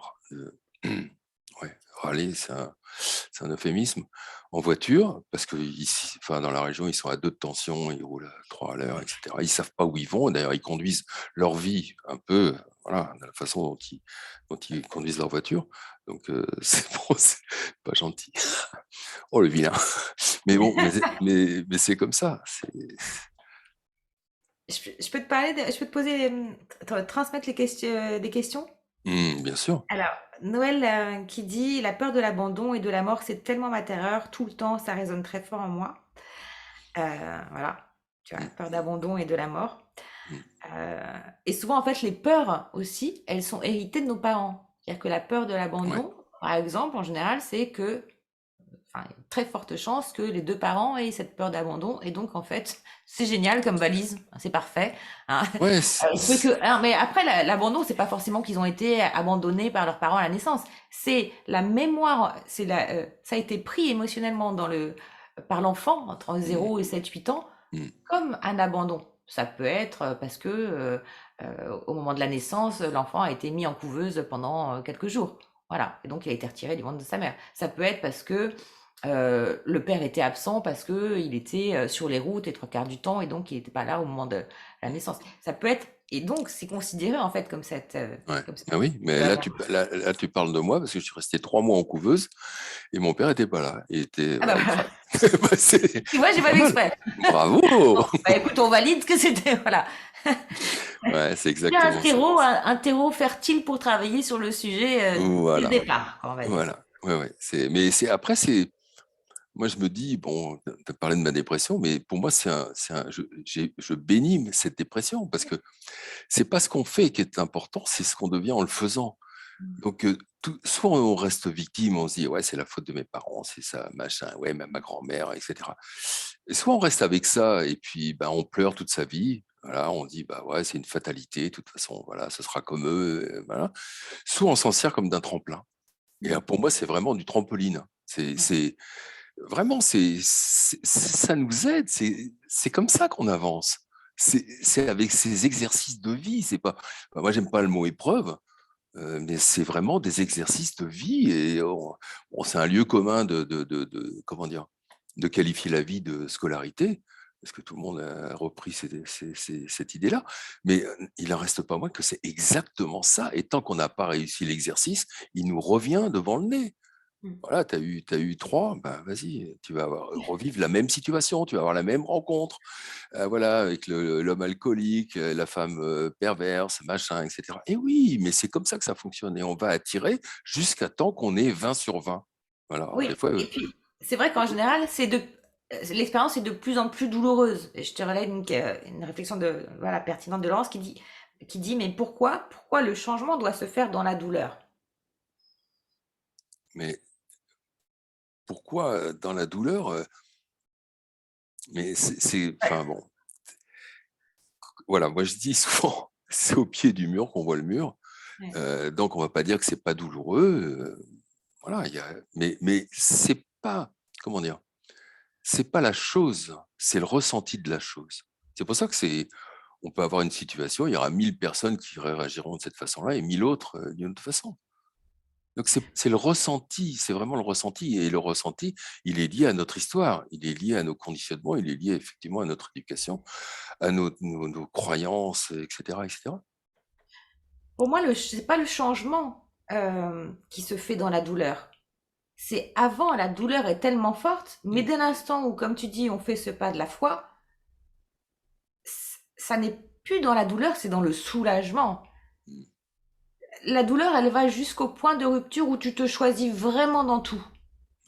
ouais, râler, c'est un euphémisme, en voiture, parce que ici, enfin, dans la région, ils sont à 2 de tension, ils roulent à 3 à l'heure, etc. Ils savent pas où ils vont. D'ailleurs, ils conduisent leur vie un peu, voilà, de la façon dont ils conduisent leur voiture. Donc, c'est bon, c'est pas gentil. Oh, le vilain. Mais bon, mais c'est comme ça. je peux te parler, je peux te poser, transmettre des questions? Bien sûr. Alors, Noël qui dit, la peur de l'abandon et de la mort, c'est tellement ma terreur, tout le temps, ça résonne très fort en moi. Voilà, tu vois, Mm, peur d'abandon et de la mort. mm. Euh, et souvent, en fait, les peurs aussi, elles sont héritées de nos parents. C'est-à-dire que la peur de Ouais. l'abandon, par exemple, en général, c'est que, enfin, il y a une très forte chance que les deux parents aient cette peur d'abandon. Et donc, en fait, c'est génial comme valise, c'est parfait, hein. Ouais, Il se peut que, hein, mais après, l'abandon, c'est pas forcément qu'ils ont été abandonnés par leurs parents à la naissance. C'est la mémoire, ça a été pris émotionnellement par l'enfant entre mm, 0 et 7 8 ans mm. comme un abandon. Ça peut être parce que au moment de la naissance, l'enfant a été mis en couveuse pendant quelques jours. Voilà. Et donc il a été retiré du ventre de sa mère. Ça peut être parce que le père était absent parce que il était sur les routes les 3 quarts du temps et donc il n'était pas là au moment de la naissance. Ça peut être, et donc c'est considéré en fait Ouais. comme cette Ah oui, mais là abandon. là, tu parles de moi parce que je suis resté 3 mois en couveuse et mon père était pas là. Ah bah Voilà, il voilà. travaille. C'est Tu vois, j'ai c'est pas pas vu mal. exprès. Bravo. Bon, bah écoute, on valide que c'était, voilà. Ouais, c'est C'est un exactement ça. terreau, un terreau fertile pour travailler sur le sujet dès le Voilà, départ, on va dire. voilà. Ouais, ouais. Mais après, moi, je me dis, bon, tu as parlé de ma dépression, mais pour moi, je bénis cette dépression parce que c'est pas ce qu'on fait qui est important, c'est ce qu'on devient en le faisant. Donc, soit on reste victime, on se dit, ouais, c'est la faute de mes parents, c'est ça, machin, ouais, ma grand-mère, etc. Et soit on reste avec ça et puis on pleure toute sa vie. Voilà, on dit, bah ouais, c'est une fatalité, de toute façon, voilà, ce sera comme eux, voilà. Soit on s'en sert comme d'un tremplin. Et pour moi, c'est vraiment du trampoline. Vraiment, ça nous aide. C'est comme ça qu'on avance. C'est avec ces exercices de vie. C'est pas, moi, j'aime pas le mot épreuve, mais c'est vraiment des exercices de vie. Et c'est un lieu commun comment dire, de qualifier la vie de scolarité, parce que tout le monde a repris cette idée-là. Mais il n'en reste pas moins que c'est exactement ça. Et tant qu'on n'a pas réussi l'exercice, il nous revient devant le nez. Voilà, t'as eu 3, vas-y, tu vas revivre la même situation, tu vas avoir la même rencontre, voilà, avec l'homme alcoolique, la femme perverse, machin, etc. Et oui, mais c'est comme ça que ça fonctionne. Et on va attirer jusqu'à temps qu'on ait 20 sur 20. Voilà, alors des Oui, fois, et puis c'est vrai qu'en général, l'expérience est de plus en plus douloureuse. Et je te relève une réflexion voilà, pertinente de Laurence qui dit, mais pourquoi le changement doit se faire dans la douleur? mais pourquoi dans la douleur, mais enfin bon, voilà, moi je dis souvent, c'est au pied du mur qu'on voit le mur, Ouais. donc on va pas dire que c'est pas douloureux, voilà, mais c'est pas, comment dire, c'est pas la chose, c'est le ressenti de la chose. C'est pour ça que on peut avoir une situation, il y aura 1000 personnes qui réagiront de cette façon-là et 1000 autres d'une autre façon. Donc c'est le ressenti, c'est vraiment le ressenti. Et le ressenti, il est lié à notre histoire, il est lié à nos conditionnements, il est lié effectivement à notre éducation, à nos croyances, etc., etc. Pour moi, c'est pas le changement qui se fait dans la douleur. C'est avant, la douleur est tellement forte, mais Mm. dès l'instant où, comme tu dis, on fait ce pas de la foi, ça n'est plus dans la douleur, c'est dans le soulagement. Mm. La douleur, elle va jusqu'au point de rupture où tu te choisis vraiment dans tout.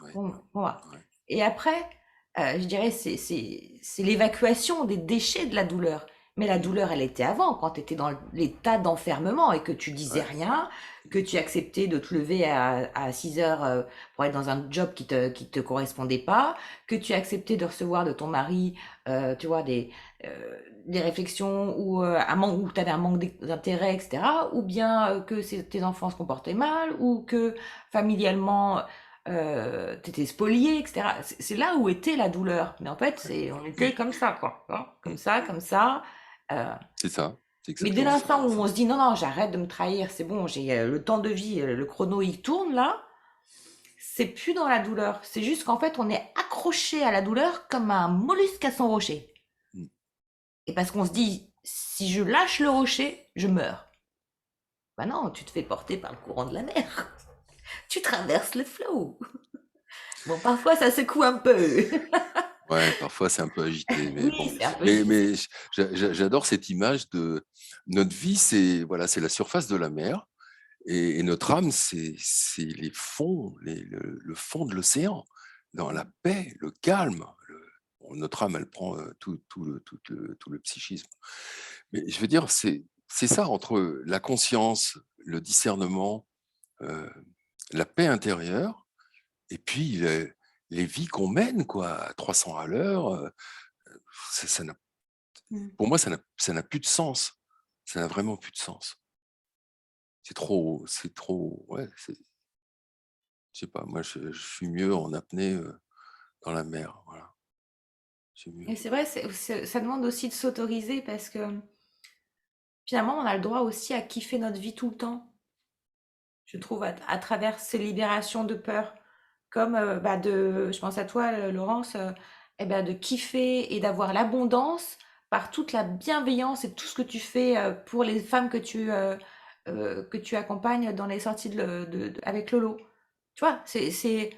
Ouais, Bon, voilà. ouais, Et après, je dirais, c'est l'évacuation des déchets de la douleur. Mais la mm, douleur, elle était avant, quand tu étais dans l'état d'enfermement et que tu disais ouais, rien, que tu acceptais de te lever à 6 heures pour être dans un job qui te correspondait pas, que tu acceptais de recevoir de ton mari, tu vois, des réflexions ou un manque, où tu avais un manque d'intérêt, etc. Ou bien que tes enfants se comportaient mal, ou que familialement t'étais spolié, etc. C'est là où était la douleur. Mais en fait, ouais. on était comme ça, quoi. Hein, Mm. comme ça, comme ça. Euh, C'est ça, c'est mais dès exactement ça. l'instant où on se dit non, non, j'arrête de me trahir, c'est bon, j'ai le temps de vie, le chrono il tourne là, c'est plus dans la douleur. C'est juste qu'en fait, on est accroché à la douleur comme un mollusque à son rocher. Mm. Et parce qu'on se dit, si je lâche le rocher, je meurs. Bah non, tu te fais porter par le courant de la mer. Tu traverses le flot. Bon, parfois ça secoue un peu. Ouais, parfois c'est un peu agité, mais bon. Oui, c'est un peu. Mais j'adore cette image de notre vie, c'est voilà, c'est la surface de la mer. Et notre âme, c'est les fonds, le fond de l'océan, dans la paix, le calme. Bon, notre âme, elle prend tout le psychisme. Mais je veux dire, c'est ça, entre la conscience, le discernement, euh, la paix intérieure, et puis les vies qu'on mène, quoi, à 300 à l'heure. Ça Mm. pour moi, ça n'a plus de sens. Ça n'a vraiment plus de sens. C'est trop, ouais, je sais pas, moi, je suis mieux en apnée dans la mer. Voilà, c'est mieux. Et c'est vrai, ça demande aussi de s'autoriser parce que finalement, on a le droit aussi à kiffer notre vie tout le temps. Je trouve à travers ces libérations de peur, comme je pense à toi, Laurence, eh ben, de kiffer et d'avoir l'abondance par toute la bienveillance et tout ce que tu fais pour les femmes que tu accompagnes dans les sorties avec Lolo. Tu vois, c'est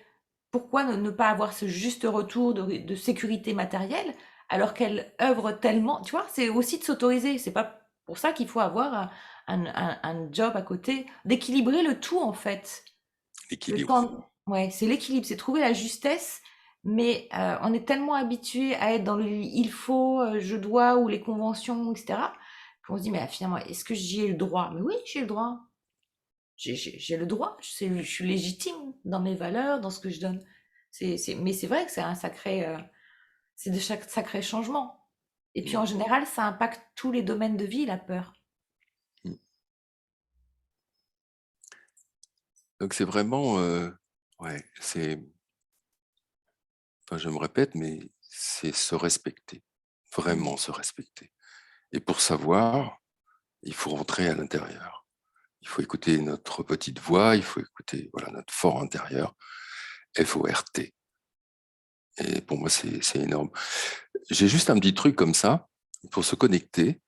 pourquoi ne pas avoir ce juste retour de sécurité matérielle alors qu'elle œuvre tellement. Tu vois, c'est aussi de s'autoriser. C'est pas pour ça qu'il faut avoir un job à côté, d'équilibrer le tout en fait. Le L'équilibre. temps, ouais, c'est l'équilibre, c'est trouver la justesse, mais on est tellement habitué à être dans le il faut, je dois ou les conventions, etc., qu'on se dit, mais finalement, est-ce que j'y ai le droit? Mais oui, j'ai le droit. J'ai le droit, je suis légitime dans mes valeurs, dans ce que je donne. Mais c'est vrai que c'est un sacré, c'est de chaque sacré changement. Et puis Mm, en général, ça impacte tous les domaines de vie, la peur. mm. Donc c'est vraiment, ouais, enfin je me répète, mais c'est se respecter, Mm. vraiment se respecter. Et pour savoir, il faut rentrer à l'intérieur. Il faut écouter notre petite voix, il faut écouter voilà, notre fort intérieur, FORT. Et pour moi, c'est énorme. J'ai juste un petit truc comme ça, pour se connecter,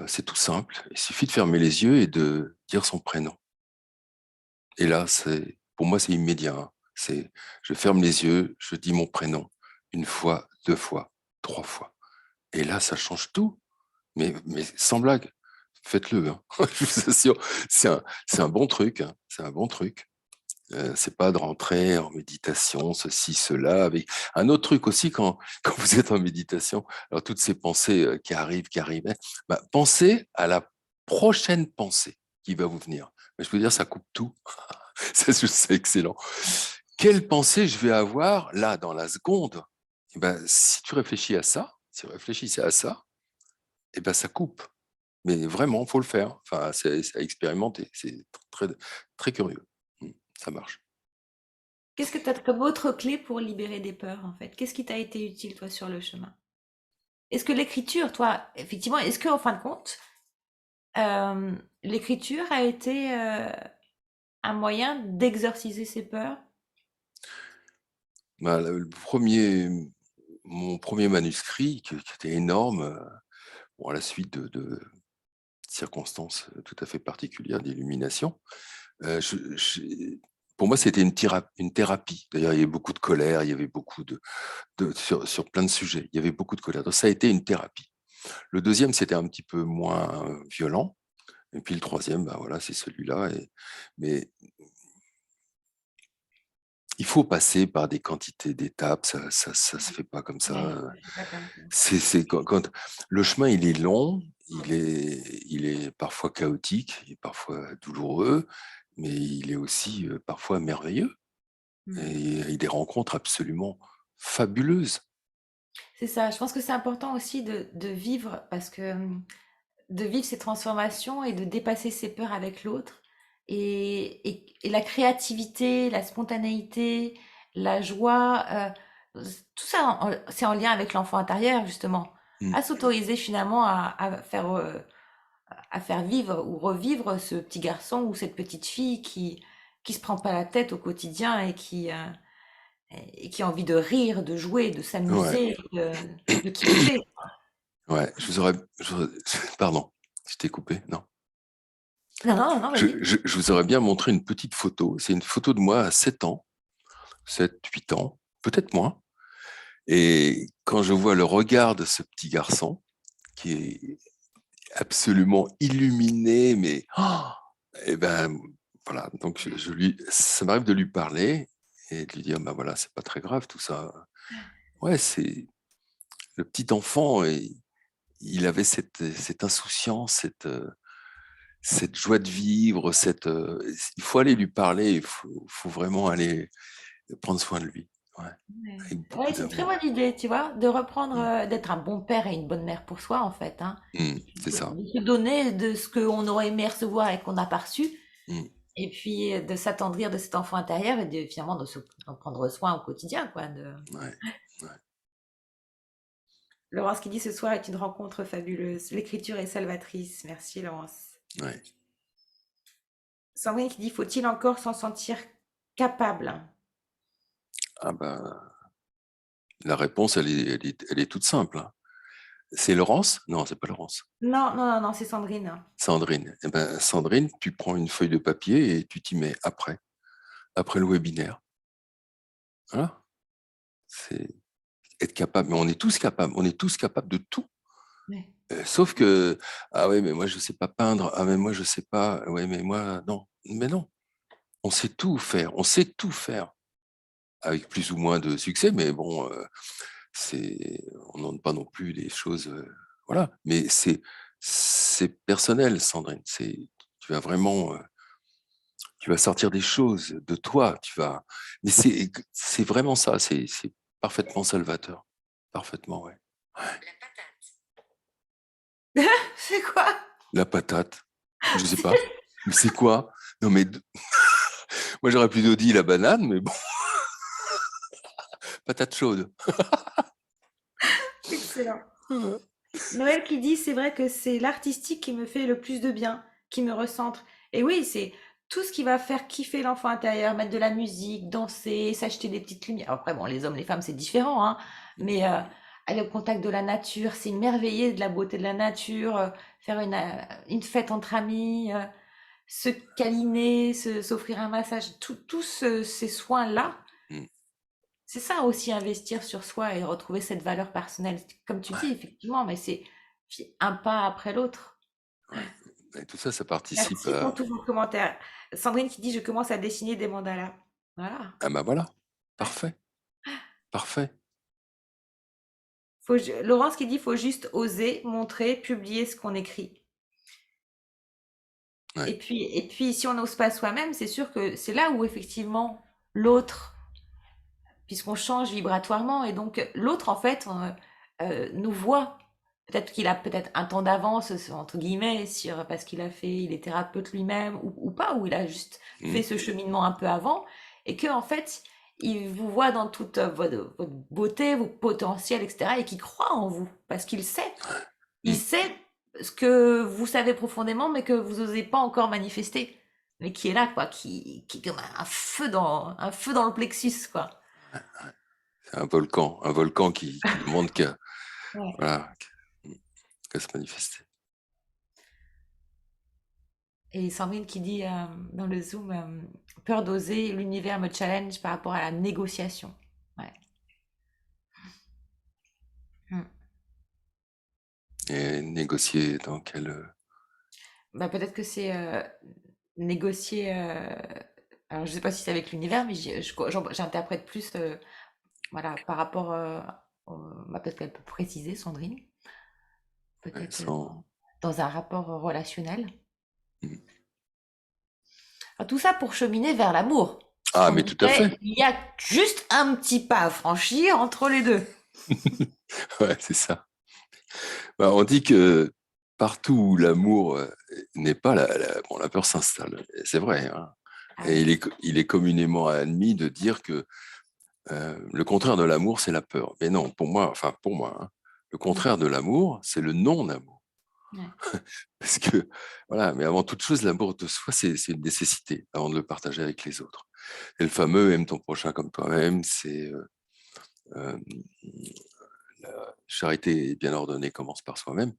c'est tout simple. Il suffit de fermer les yeux et de dire son prénom. Et là, pour moi, c'est immédiat. Hein. Je ferme les yeux, je dis mon prénom une fois, deux fois, trois fois. Et là, ça change tout. Mais sans blague, faites-le. Hein. Je vous assure, c'est un bon truc. Hein. C'est un bon truc. C'est pas de rentrer en méditation, ceci, cela. Avec un autre truc aussi, quand vous êtes en méditation, alors toutes ces pensées qui arrivent, hein, bah, pensez à la prochaine pensée qui va vous venir. Mais je peux dire, ça coupe tout. C'est excellent. quelle pensée je vais avoir là, dans la seconde. Eh ben, si tu réfléchis à ça, si vous réfléchissez à ça, eh ben, ça coupe. Mais vraiment, il faut le faire. Enfin, c'est à expérimenter. C'est très, très curieux. Ça marche. Qu'est-ce que tu as comme autre clé pour libérer des peurs, en fait? Qu'est-ce qui t'a été utile, toi, sur le chemin? Est-ce que l'écriture, toi, effectivement, est-ce que, en fin de compte, l'écriture a été un moyen d'exorciser ces peurs? Bah, mon premier manuscrit, qui était énorme, bon, à la suite de circonstances tout à fait particulières d'illumination, pour moi, c'était une thérapie. D'ailleurs, il y avait beaucoup de colère, il y avait beaucoup sur plein de sujets, il y avait beaucoup de colère. Donc, ça a été une thérapie. Le deuxième, c'était un petit peu moins violent. Et puis le troisième, bah voilà, c'est celui-là. Mais il faut passer par des quantités d'étapes, ça se fait pas comme Ouais, ça. c'est pas comme ça. C'est quand le chemin, il est long, il est parfois chaotique, il est parfois douloureux, mais il est aussi parfois merveilleux. Et Mmh. il y a des rencontres absolument fabuleuses. C'est ça, je pense que c'est important aussi de vivre parce que, de vivre ces transformations et de dépasser ses peurs avec l'autre et la créativité, la spontanéité, la joie, tout ça c'est en lien avec l'enfant intérieur justement. Mm. À s'autoriser finalement à faire vivre ou revivre ce petit garçon ou cette petite fille qui se prend pas la tête au quotidien et qui a envie de rire, de jouer, de Ouais, s'amuser, de kiffer. ouais, pardon, je t'ai coupé, non. Non, non, non, vas-y. Je vous aurais bien montré une petite photo. C'est une photo de moi à 7 ans, 7, 8 ans, peut-être moins. Et quand je vois le regard de ce petit garçon, qui est absolument illuminé, mais et ben voilà. Donc ça m'arrive de lui parler et de lui dire, ben voilà, c'est pas très grave tout ça. Ouais, c'est le petit enfant et il avait cette insouciance, cette joie de vivre, il faut aller lui parler, il faut vraiment aller prendre soin de lui, ouais, Ouais. avec beaucoup Ouais, c'est une très d'amour. bonne idée, tu vois, de reprendre, Mm. d'être un bon père et une bonne mère pour soi, en fait, hein. Mm, c'est ça. De se donner de ce qu'on aurait aimé recevoir et qu'on n'a pas reçu, Mm, et puis de s'attendrir de cet enfant intérieur et finalement d'en prendre soin au quotidien, quoi. ouais, ouais, Laurence qui dit ce soir est une rencontre fabuleuse. L'écriture est salvatrice. Merci, Laurence. ouais. Sandrine qui dit faut-il encore s'en sentir capable? Ah ben, la réponse, elle est toute simple, hein. C'est Laurence? Non, c'est pas Laurence. Non, non, non, non, c'est Sandrine. Sandrine. Eh ben, Sandrine, tu prends une feuille de papier et tu t'y mets après le webinaire. Voilà. C'est être capable. Mais on est tous capables de tout. Ouais. Sauf que, ah ouais, mais moi, je sais pas peindre. Ah, mais moi, je sais pas. Ouais, mais moi, non. Mais non. On sait tout faire. On sait tout faire. Avec plus ou moins de succès, mais bon, on n'en demande pas non plus des choses, voilà. Mais c'est personnel, Sandrine. Tu vas vraiment, tu vas sortir des choses de toi. Mais c'est vraiment ça. C'est parfaitement salvateur. Parfaitement, ouais. C'est quoi? La patate, je sais pas. Mais c'est quoi? Non, mais moi, j'aurais plutôt dit la banane, mais bon, patate chaude. Excellent. Noël qui dit c'est vrai que c'est l'artistique qui me fait le plus de bien, qui me recentre. Et oui, c'est tout ce qui va faire kiffer l'enfant intérieur, mettre de la musique, danser, s'acheter des petites lumières. Après, bon, les hommes, les femmes, c'est différent, hein. Mais aller au contact de la nature, s'émerveiller de la beauté de la nature, faire une fête entre amis, se câliner, s'offrir un massage, tous ces soins-là. Mm. C'est ça aussi, investir sur soi et retrouver cette valeur personnelle. Comme tu dis, Ouais, effectivement, mais c'est un pas après l'autre. ouais. Et tout ça, ça participe Merci pour à. tous vos commentaires. Sandrine qui dit, je commence à dessiner des mandalas. Voilà. Ah bah voilà, Ouais. parfait, parfait. Laurence qui dit, faut juste oser, montrer, publier ce qu'on écrit. Ouais. Et puis, si on n'ose pas soi-même, c'est sûr que c'est là où effectivement l'autre puisqu'on change vibratoirement et donc l'autre, en fait, nous voit. Peut-être qu'il a peut-être un temps d'avance, entre guillemets, parce qu'il a fait, il est thérapeute lui-même ou pas, ou il a juste fait Mm. ce cheminement un peu avant et que, en fait, il vous voit dans toute votre beauté, vos potentiels, etc. et qu'il croit en vous parce qu'il sait. Il Mm. sait ce que vous savez profondément, mais que vous n'osez pas encore manifester. Mais qui est là, quoi, qui est comme un feu dans le plexus, quoi. C'est un volcan qui demande Ouais. voilà, qu'à se manifester. Et Sandrine qui dit dans le Zoom, peur d'oser, l'univers me challenge par rapport à la négociation. Ouais. Mm. Et négocier dans quel... Bah, peut-être que c'est négocier. Alors, je sais pas si c'est avec l'univers, mais j'interprète plus voilà, par rapport. Bah, peut-être qu'elle peut préciser, Sandrine. Peut-être sans... dans un rapport relationnel. Mm. Tout ça pour cheminer vers l'amour. Parce Ah, qu'on mais tout à disait, fait. il y a juste un petit pas à franchir entre les deux. Ouais, c'est ça. Bah, on dit que partout où l'amour n'est pas, bon, la peur s'installe. Et c'est vrai, hein. Ah Et oui. il est communément admis de dire que le contraire de l'amour, c'est la peur. Mais non, pour moi, hein, le Mm. contraire de l'amour, c'est le non-amour. Ouais. Parce que, voilà, mais avant toute chose, l'amour de soi, c'est une nécessité avant de le partager avec les autres. Et le fameux aime ton prochain comme toi-même, c'est euh, la charité bien ordonnée commence par soi-même.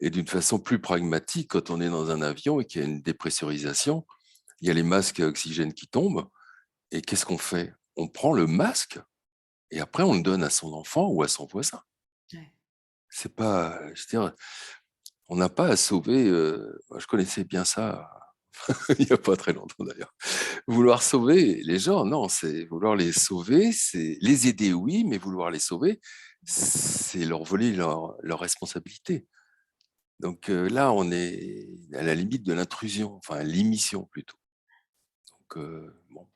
Et d'une façon plus pragmatique, quand on est dans un avion et qu'il y a une dépressurisation, il y a les masques à oxygène qui tombent. Et qu'est-ce qu'on fait? On prend le masque et après on le donne à son enfant ou à son voisin. Ouais. C'est pas, je veux dire, on n'a pas à sauver. Moi, je connaissais bien ça il n'y a pas très longtemps d'ailleurs. Vouloir sauver les gens, non, c'est vouloir les sauver, c'est les aider, oui, mais vouloir les sauver, c'est leur voler leur responsabilité. Donc là, on est à la limite de l'intrusion, enfin l'immission plutôt. Donc bon.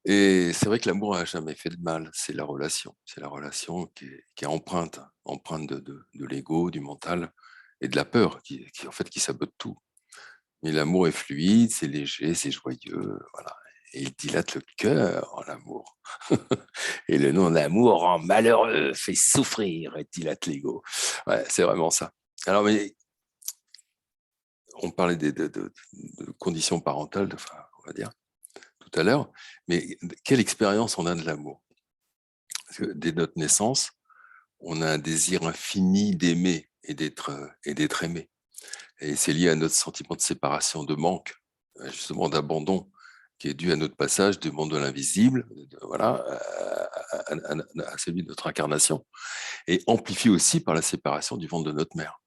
Et c'est vrai que l'amour n'a jamais fait de mal, c'est la relation. C'est la relation qui est empreinte de l'ego, du mental et de la peur en fait qui sabote tout. Mais l'amour est fluide, c'est léger, c'est joyeux, voilà. Et il dilate le cœur, en l'amour. Et le nom d'amour rend malheureux, fait souffrir et dilate l'ego. Ouais, c'est vraiment ça. Alors, mais on parlait de conditions parentales, enfin, on va dire, tout à l'heure, mais quelle expérience on a de l'amour? Parce que dès notre naissance, on a un désir infini d'aimer et d'être aimé. Et c'est lié à notre sentiment de séparation, de manque, justement d'abandon, qui est dû à notre passage du monde de l'invisible, voilà, à celui de notre incarnation, et amplifié aussi par la séparation du ventre de notre mère.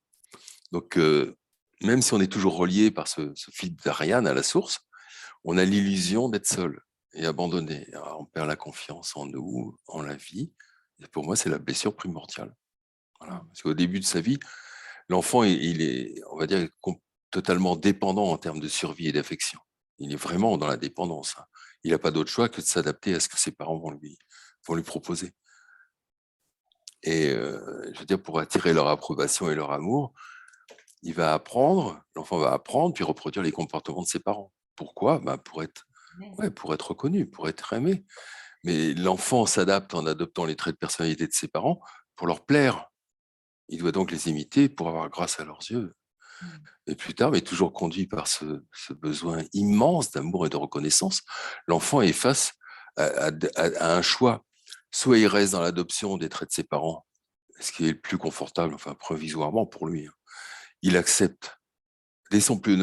Donc, même si on est toujours relié par ce fil d'Ariane à la source, on a l'illusion d'être seul et abandonné. Alors, on perd la confiance en nous, en la vie. Et pour moi, c'est la blessure primordiale. Voilà. Parce qu'au début de sa vie, l'enfant, il est, on va dire, totalement dépendant en termes de survie et d'affection. Il est vraiment dans la dépendance, hein. Il n'a pas d'autre choix que de s'adapter à ce que ses parents vont lui proposer. Et je veux dire, pour attirer leur approbation et leur amour, l'enfant va apprendre, puis reproduire les comportements de ses parents. Pourquoi? Ben Ouais. pour être reconnu, pour être aimé. Mais l'enfant s'adapte en adoptant les traits de personnalité de ses parents pour leur plaire. Il doit donc les imiter pour avoir grâce à leurs yeux. Mm. Et plus tard, mais toujours conduit par ce besoin immense d'amour et de reconnaissance, l'enfant est face à un choix. Soit il reste dans l'adoption des traits de ses parents, ce qui est le plus confortable, enfin provisoirement pour lui, hein. Il accepte dès son plus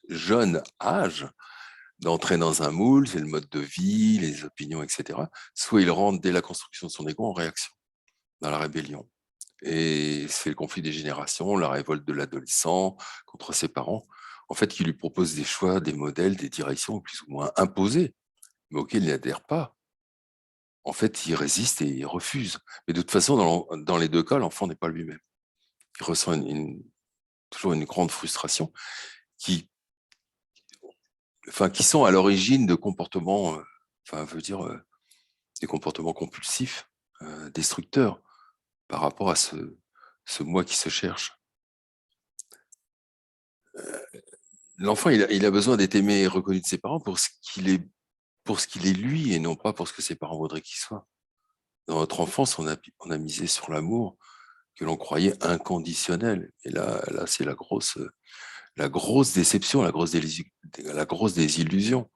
jeune âge d'entrer dans un moule, c'est le mode de vie, les opinions, etc. Soit il rentre dès la construction de son ego en réaction, dans la rébellion. Et c'est le conflit des générations, la révolte de l'adolescent contre ses parents, en fait, qui lui propose des choix, des modèles, des directions plus ou moins imposées, mais auxquelles il n'adhère pas. En fait, il résiste et il refuse. Mais de toute façon, dans les deux cas, l'enfant n'est pas lui-même. Il ressent toujours une grande frustration qui enfin, qui sont à l'origine de comportements, enfin, veut dire, des comportements compulsifs, destructeurs, par rapport à ce moi qui se cherche. L'enfant, il a besoin d'être aimé et reconnu de ses parents pour ce qu'il est lui, et non pas pour ce que ses parents voudraient qu'il soit. Dans notre enfance, on a misé sur l'amour que l'on croyait inconditionnel. Et là, c'est la grosse déception, la grosse désillusion.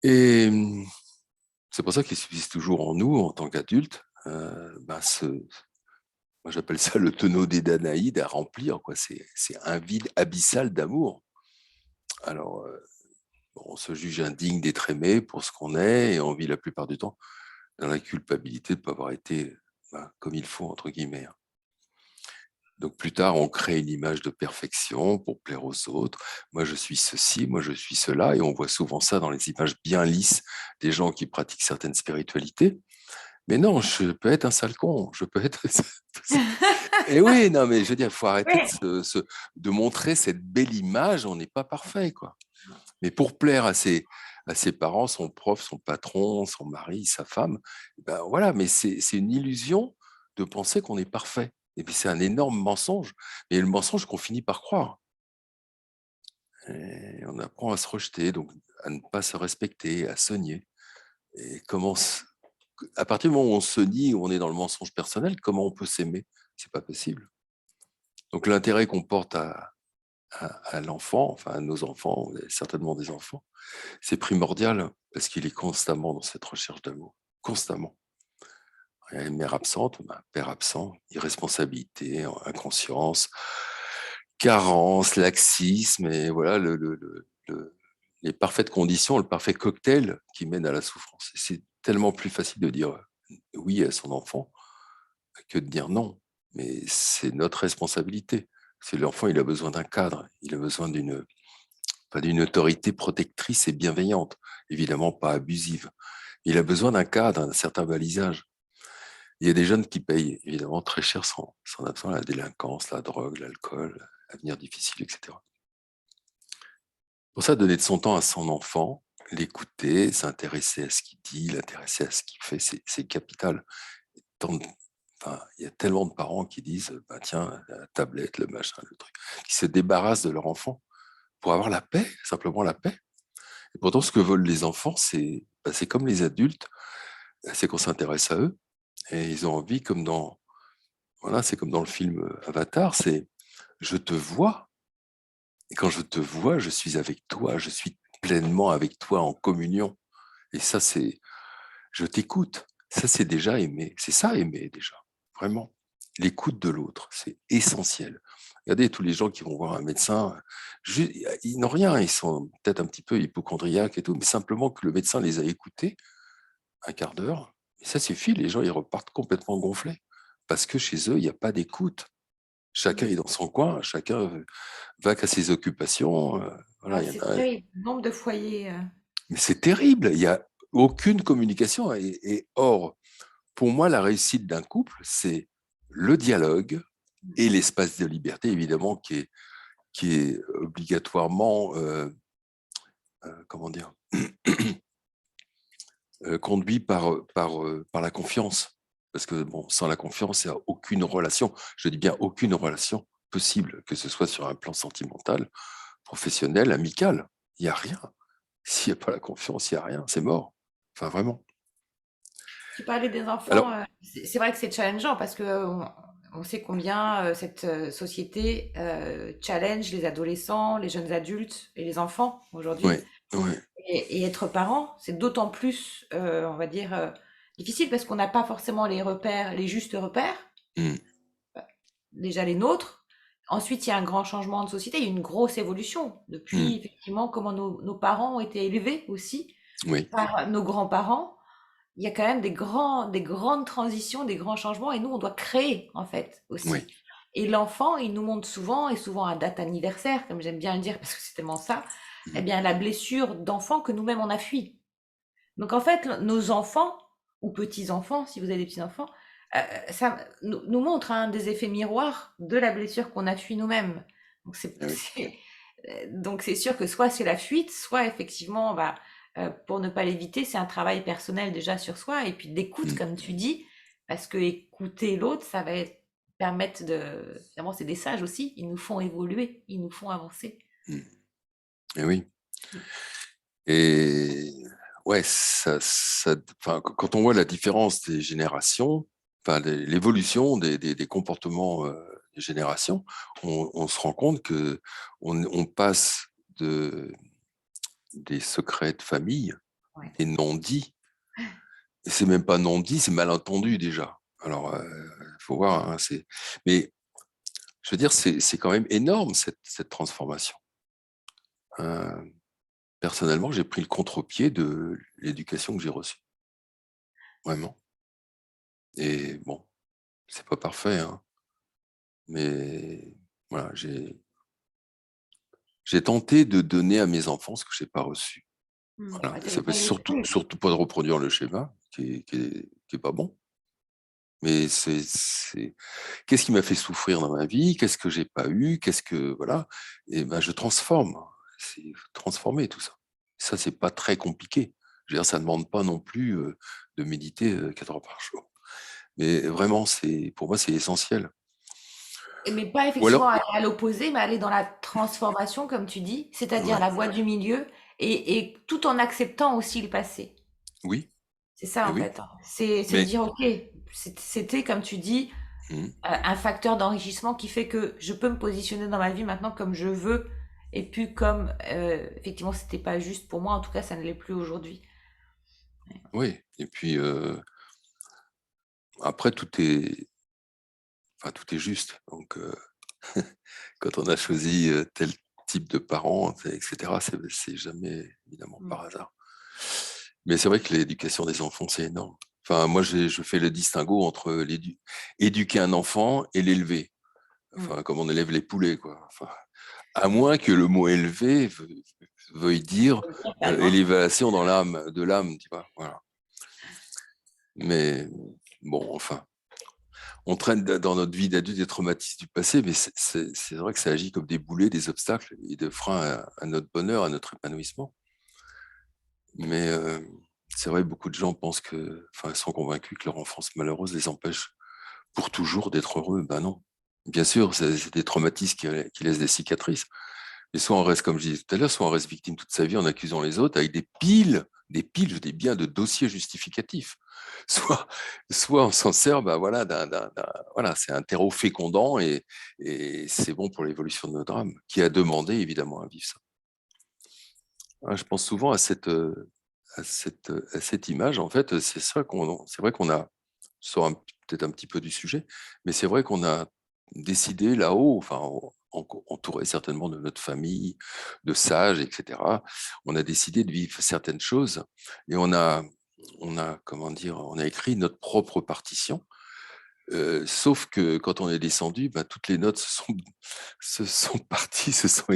Et c'est pour ça qu'il subsiste toujours en nous, en tant qu'adultes, moi j'appelle ça le tonneau des Danaïdes à remplir, quoi. C'est un vide abyssal d'amour. Alors, on se juge indigne d'être aimé pour ce qu'on est, et on vit la plupart du temps dans la culpabilité de ne pas avoir été comme il faut, entre guillemets. Donc plus tard, on crée une image de perfection pour plaire aux autres. Moi, je suis ceci, moi, je suis cela. Et on voit souvent ça dans les images bien lisses des gens qui pratiquent certaines spiritualités. Mais non, je peux être un sale con. Je peux être... Et oui, non, mais je veux dire, il faut arrêter Ouais. de montrer cette belle image. On n'est pas parfait, quoi. Mais pour plaire à ses parents, son prof, son patron, son mari, sa femme, ben voilà, mais c'est une illusion de penser qu'on est parfait. Et puis c'est un énorme mensonge, mais le mensonge qu'on finit par croire. Et on apprend à se rejeter, donc à ne pas se respecter, à se nier. Et à partir du moment où on se nie, où on est dans le mensonge personnel, comment on peut s'aimer? C'est pas possible. Donc l'intérêt qu'on porte à l'enfant, enfin à nos enfants, certainement des enfants, c'est primordial parce qu'il est constamment dans cette recherche d'amour, constamment. Une mère absente, père absent, irresponsabilité, inconscience, carence, laxisme, et voilà les parfaites conditions, le parfait cocktail qui mène à la souffrance. Et c'est tellement plus facile de dire oui à son enfant que de dire non. Mais c'est notre responsabilité. C'est l'enfant, il a besoin d'un cadre, il a besoin d'une autorité protectrice et bienveillante, évidemment pas abusive. Il a besoin d'un cadre, d'un certain balisage. Il y a des jeunes qui payent évidemment très cher son absence, la délinquance, la drogue, l'alcool, l'avenir difficile, etc. Pour ça, donner de son temps à son enfant, l'écouter, s'intéresser à ce qu'il dit, l'intéresser à ce qu'il fait, c'est capital. Enfin, il y a tellement de parents qui disent bah, tiens, la tablette, le machin, le truc, qui se débarrassent de leur enfant pour avoir la paix, simplement la paix. Et pourtant, ce que veulent les enfants, c'est comme les adultes, c'est qu'on s'intéresse à eux. Et ils ont envie, voilà, c'est comme dans le film Avatar, c'est je te vois, et quand je te vois, je suis avec toi, je suis pleinement avec toi en communion. Et ça, c'est je t'écoute. Ça, c'est déjà aimer. C'est ça, aimer, déjà. Vraiment. L'écoute de l'autre, c'est essentiel. Regardez tous les gens qui vont voir un médecin, ils n'ont rien, ils sont peut-être un petit peu hypochondriaques et tout, mais simplement que le médecin les a écoutés un quart d'heure, et ça suffit, les gens, ils repartent complètement gonflés. Parce que chez eux, il n'y a pas d'écoute. Chacun est dans son coin, chacun va qu'à ses occupations. Voilà, Ah, il y en c'est a. terrible, le nombre de foyers. Mais c'est terrible, il n'y a aucune communication. Et or, pour moi, la réussite d'un couple, c'est le dialogue et l'espace de liberté, évidemment, qui est obligatoirement, comment dire, conduit par la confiance. Parce que bon, sans la confiance, il n'y a aucune relation, je dis bien aucune relation possible, que ce soit sur un plan sentimental, professionnel, amical. Il n'y a rien. S'il n'y a pas la confiance, il n'y a rien. C'est mort. Enfin, vraiment. Tu parlais des enfants, Alors, c'est vrai que c'est challengeant parce que on sait combien cette société challenge les adolescents, les jeunes adultes et les enfants aujourd'hui. oui, oui, Et être parent, c'est d'autant plus, on va dire, difficile parce qu'on n'a pas forcément les repères, les justes repères, mm, déjà les nôtres. Ensuite, il y a un grand changement de société, il y a une grosse évolution depuis mm, effectivement comment nos parents ont été élevés aussi oui, par nos grands-parents. Il y a quand même des grandes transitions, des grands changements, et nous, on doit créer, en fait, oui, aussi. Et l'enfant, il nous montre souvent, et souvent à date anniversaire, comme j'aime bien le dire, parce que c'est tellement ça, eh mm, bien, la blessure d'enfant que nous-mêmes, on a fui. Donc, en fait, nos enfants, ou petits-enfants, si vous avez des petits-enfants, ça nous montre hein, des effets miroirs de la blessure qu'on a fui nous-mêmes. Donc, ah oui. Donc c'est sûr que soit c'est la fuite, soit effectivement, bah, pour ne pas l'éviter, c'est un travail personnel déjà sur soi et puis d'écoute, Mm. comme tu dis, parce que écouter l'autre, ça va permettre de... Finalement, c'est des sages aussi, ils nous font évoluer, ils nous font avancer. Mm. Et oui. Et ouais, enfin, quand on voit la différence des générations, enfin, l'évolution des comportements des générations, on se rend compte que on passe des secrets de famille, Ouais. des non-dits, et c'est même pas non-dit, c'est malentendu déjà. Alors, il faut voir, hein, mais je veux dire, c'est quand même énorme cette transformation. Euh, Personnellement, j'ai pris le contre-pied de l'éducation que j'ai reçue, vraiment. Et bon, c'est pas parfait, hein, mais voilà, j'ai tenté de donner à mes enfants ce que j'ai pas reçu. Voilà, Ah, et t'as ça eu veut plein de surtout, choses. surtout pas de reproduire le schéma qui est pas bon. Mais qu'est-ce qui m'a fait souffrir dans ma vie? Qu'est-ce que j'ai pas eu? Qu'est-ce que, voilà. Et ben, je transforme. C'est transformer tout ça. Ça, c'est pas très compliqué. Je veux dire, ça ne demande pas non plus de méditer 4 heures par jour. Mais vraiment, pour moi, c'est essentiel. Mais pas Ou effectivement alors, aller à l'opposé, mais aller dans la transformation, comme tu dis, c'est-à-dire ouais, la voie du milieu, et tout en acceptant aussi le passé. oui, C'est ça et en oui, fait, hein. C'est de mais dire, ok, c'était, comme tu dis, hum, un facteur d'enrichissement qui fait que je peux me positionner dans ma vie maintenant comme je veux, et puis comme effectivement c'était pas juste pour moi, en tout cas ça ne l'est plus aujourd'hui. oui. Et puis après, tout est juste. Donc, quand on a choisi tel type de parents, etc., c'est jamais évidemment Mm. par hasard. Mais c'est vrai que l'éducation des enfants, c'est énorme. Enfin, moi, je fais le distinguo entre éduquer un enfant et l'élever. Mm. Enfin, comme on élève les poulets, quoi. Enfin, à moins que le mot élever veuille dire Totalement. élévation de l'âme, tu vois. Voilà. Mais bon, enfin, on traîne dans notre vie d'adulte des traumatismes du passé, mais c'est vrai que ça agit comme des boulets, des obstacles et des freins à notre bonheur, à notre épanouissement. Mais c'est vrai, beaucoup de gens pensent enfin, sont convaincus que leur enfance malheureuse les empêche pour toujours d'être heureux. Ben non. Bien sûr, c'est des traumatismes qui laissent des cicatrices. Mais soit on reste, comme je disais tout à l'heure, soit on reste victime toute sa vie en accusant les autres avec des piles, je dis bien, de dossiers justificatifs. Soit, soit on s'en sert, ben voilà, voilà, c'est un terreau fécondant et c'est bon pour l'évolution de notre âme, qui a demandé évidemment à vivre ça. Ah, je pense souvent à cette image. En fait, c'est vrai qu'on a, peut-être un petit peu du sujet, mais c'est vrai qu'on a décidé là-haut, enfin, entouré certainement de notre famille, de sages, etc. On a décidé de vivre certaines choses et comment dire, on a écrit notre propre partition. Sauf que quand on est descendu, ben, toutes les notes se sont parties, se sont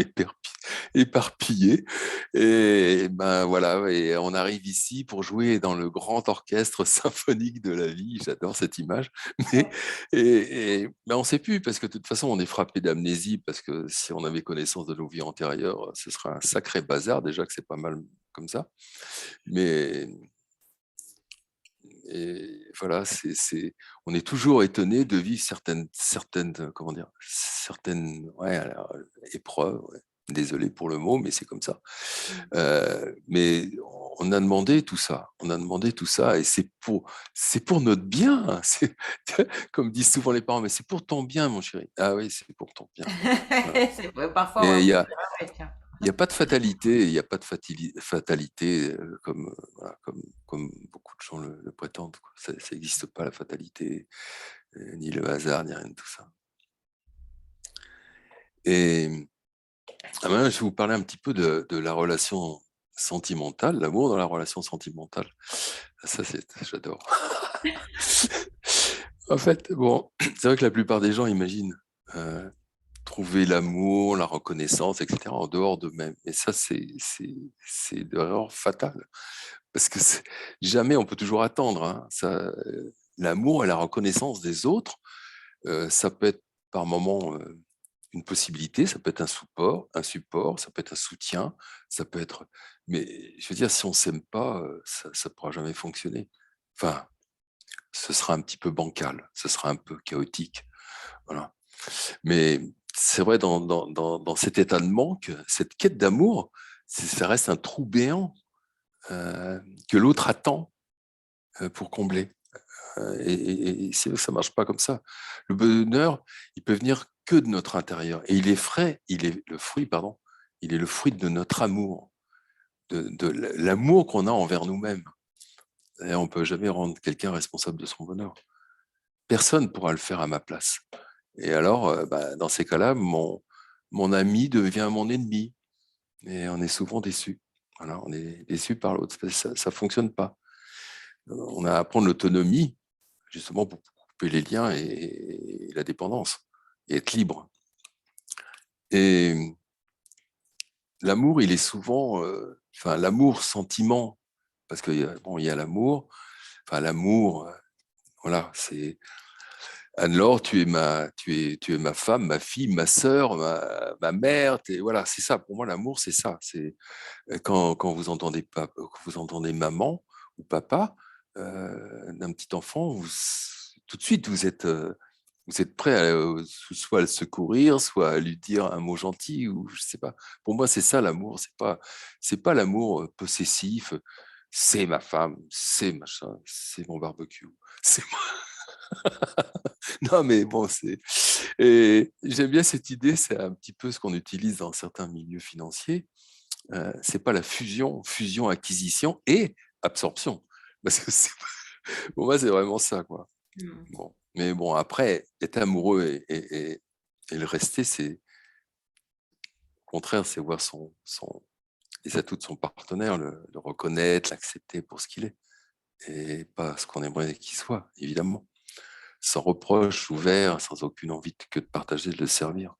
éparpillées. Et ben voilà, et on arrive ici pour jouer dans le grand orchestre symphonique de la vie. J'adore cette image. Mais ben, on ne sait plus, parce que de toute façon, on est frappé d'amnésie, parce que si on avait connaissance de nos vies antérieures, ce serait un sacré bazar, déjà que c'est pas mal comme ça. Mais et voilà, on est toujours étonné de vivre comment dire, certaines ouais, alors, épreuves. Ouais. Désolé pour le mot, mais c'est comme ça. Mais on a demandé tout ça. On a demandé tout ça, et c'est pour notre bien. Comme disent souvent les parents, mais c'est pour ton bien, mon chéri. Ah oui, c'est pour ton bien. Voilà. Parfois Mais on peut dire, ah ouais, tiens. il y a pas de fatalité, il n'y a pas de fatalité voilà, comme beaucoup de gens le prétendent. Quoi. Ça n'existe pas, la fatalité, ni le hasard, ni rien de tout ça. Et maintenant, je vais vous parler un petit peu de la relation sentimentale, l'amour dans la relation sentimentale. Ça, j'adore. En fait, bon, c'est vrai que la plupart des gens imaginent euh, trouver l'amour, la reconnaissance, etc., en dehors d'eux-mêmes. Et ça, c'est une erreur fatale. Parce que jamais on peut toujours attendre. Hein. L'amour et la reconnaissance des autres, ça peut être par moments une possibilité, ça peut être un support, ça peut être un soutien, ça peut être. Mais je veux dire, si on s'aime pas, ça ne pourra jamais fonctionner. Enfin, ce sera un petit peu bancal, ce sera un peu chaotique. Voilà. Mais c'est vrai, dans cet état de manque, cette quête d'amour, ça reste un trou béant que l'autre attend pour combler. Et c'est vrai que ça marche pas comme ça. Le bonheur, il peut venir que de notre intérieur. Et il est frais, il est le fruit, pardon, il est le fruit de notre amour, de l'amour qu'on a envers nous-mêmes. Et on peut jamais rendre quelqu'un responsable de son bonheur. Personne pourra le faire à ma place. Et alors, dans ces cas-là, mon ami devient mon ennemi. Et on est souvent déçu. Voilà, on est déçu par l'autre. Ça fonctionne pas. On a à apprendre l'autonomie, justement pour couper les liens et la dépendance, et être libre. Et l'amour, il est souvent, l'amour sentiment, parce qu'il bon, y a l'amour, l'amour, voilà, c'est Anne-Laure, tu es ma femme, ma fille, ma sœur, ma mère, voilà, c'est ça. Pour moi, l'amour, c'est ça. C'est quand vous entendez vous entendez maman ou papa d'un petit enfant, tout de suite vous êtes prêt à soit à le secourir, soit à lui dire un mot gentil ou je sais pas. Pour moi, c'est ça l'amour. C'est pas l'amour possessif. C'est ma femme, c'est machin, c'est mon barbecue, c'est non, mais bon, et j'aime bien cette idée, c'est un petit peu ce qu'on utilise dans certains milieux financiers. C'est pas la fusion, acquisition et absorption. Parce que pour moi, c'est vraiment ça, quoi. Mm. Bon. Mais bon, après, être amoureux et le rester, c'est au contraire, c'est voir les atouts de son partenaire, le reconnaître, l'accepter pour ce qu'il est, et pas ce qu'on aimerait qu'il soit, évidemment. Sans reproche, ouvert, sans aucune envie que de partager, de le servir,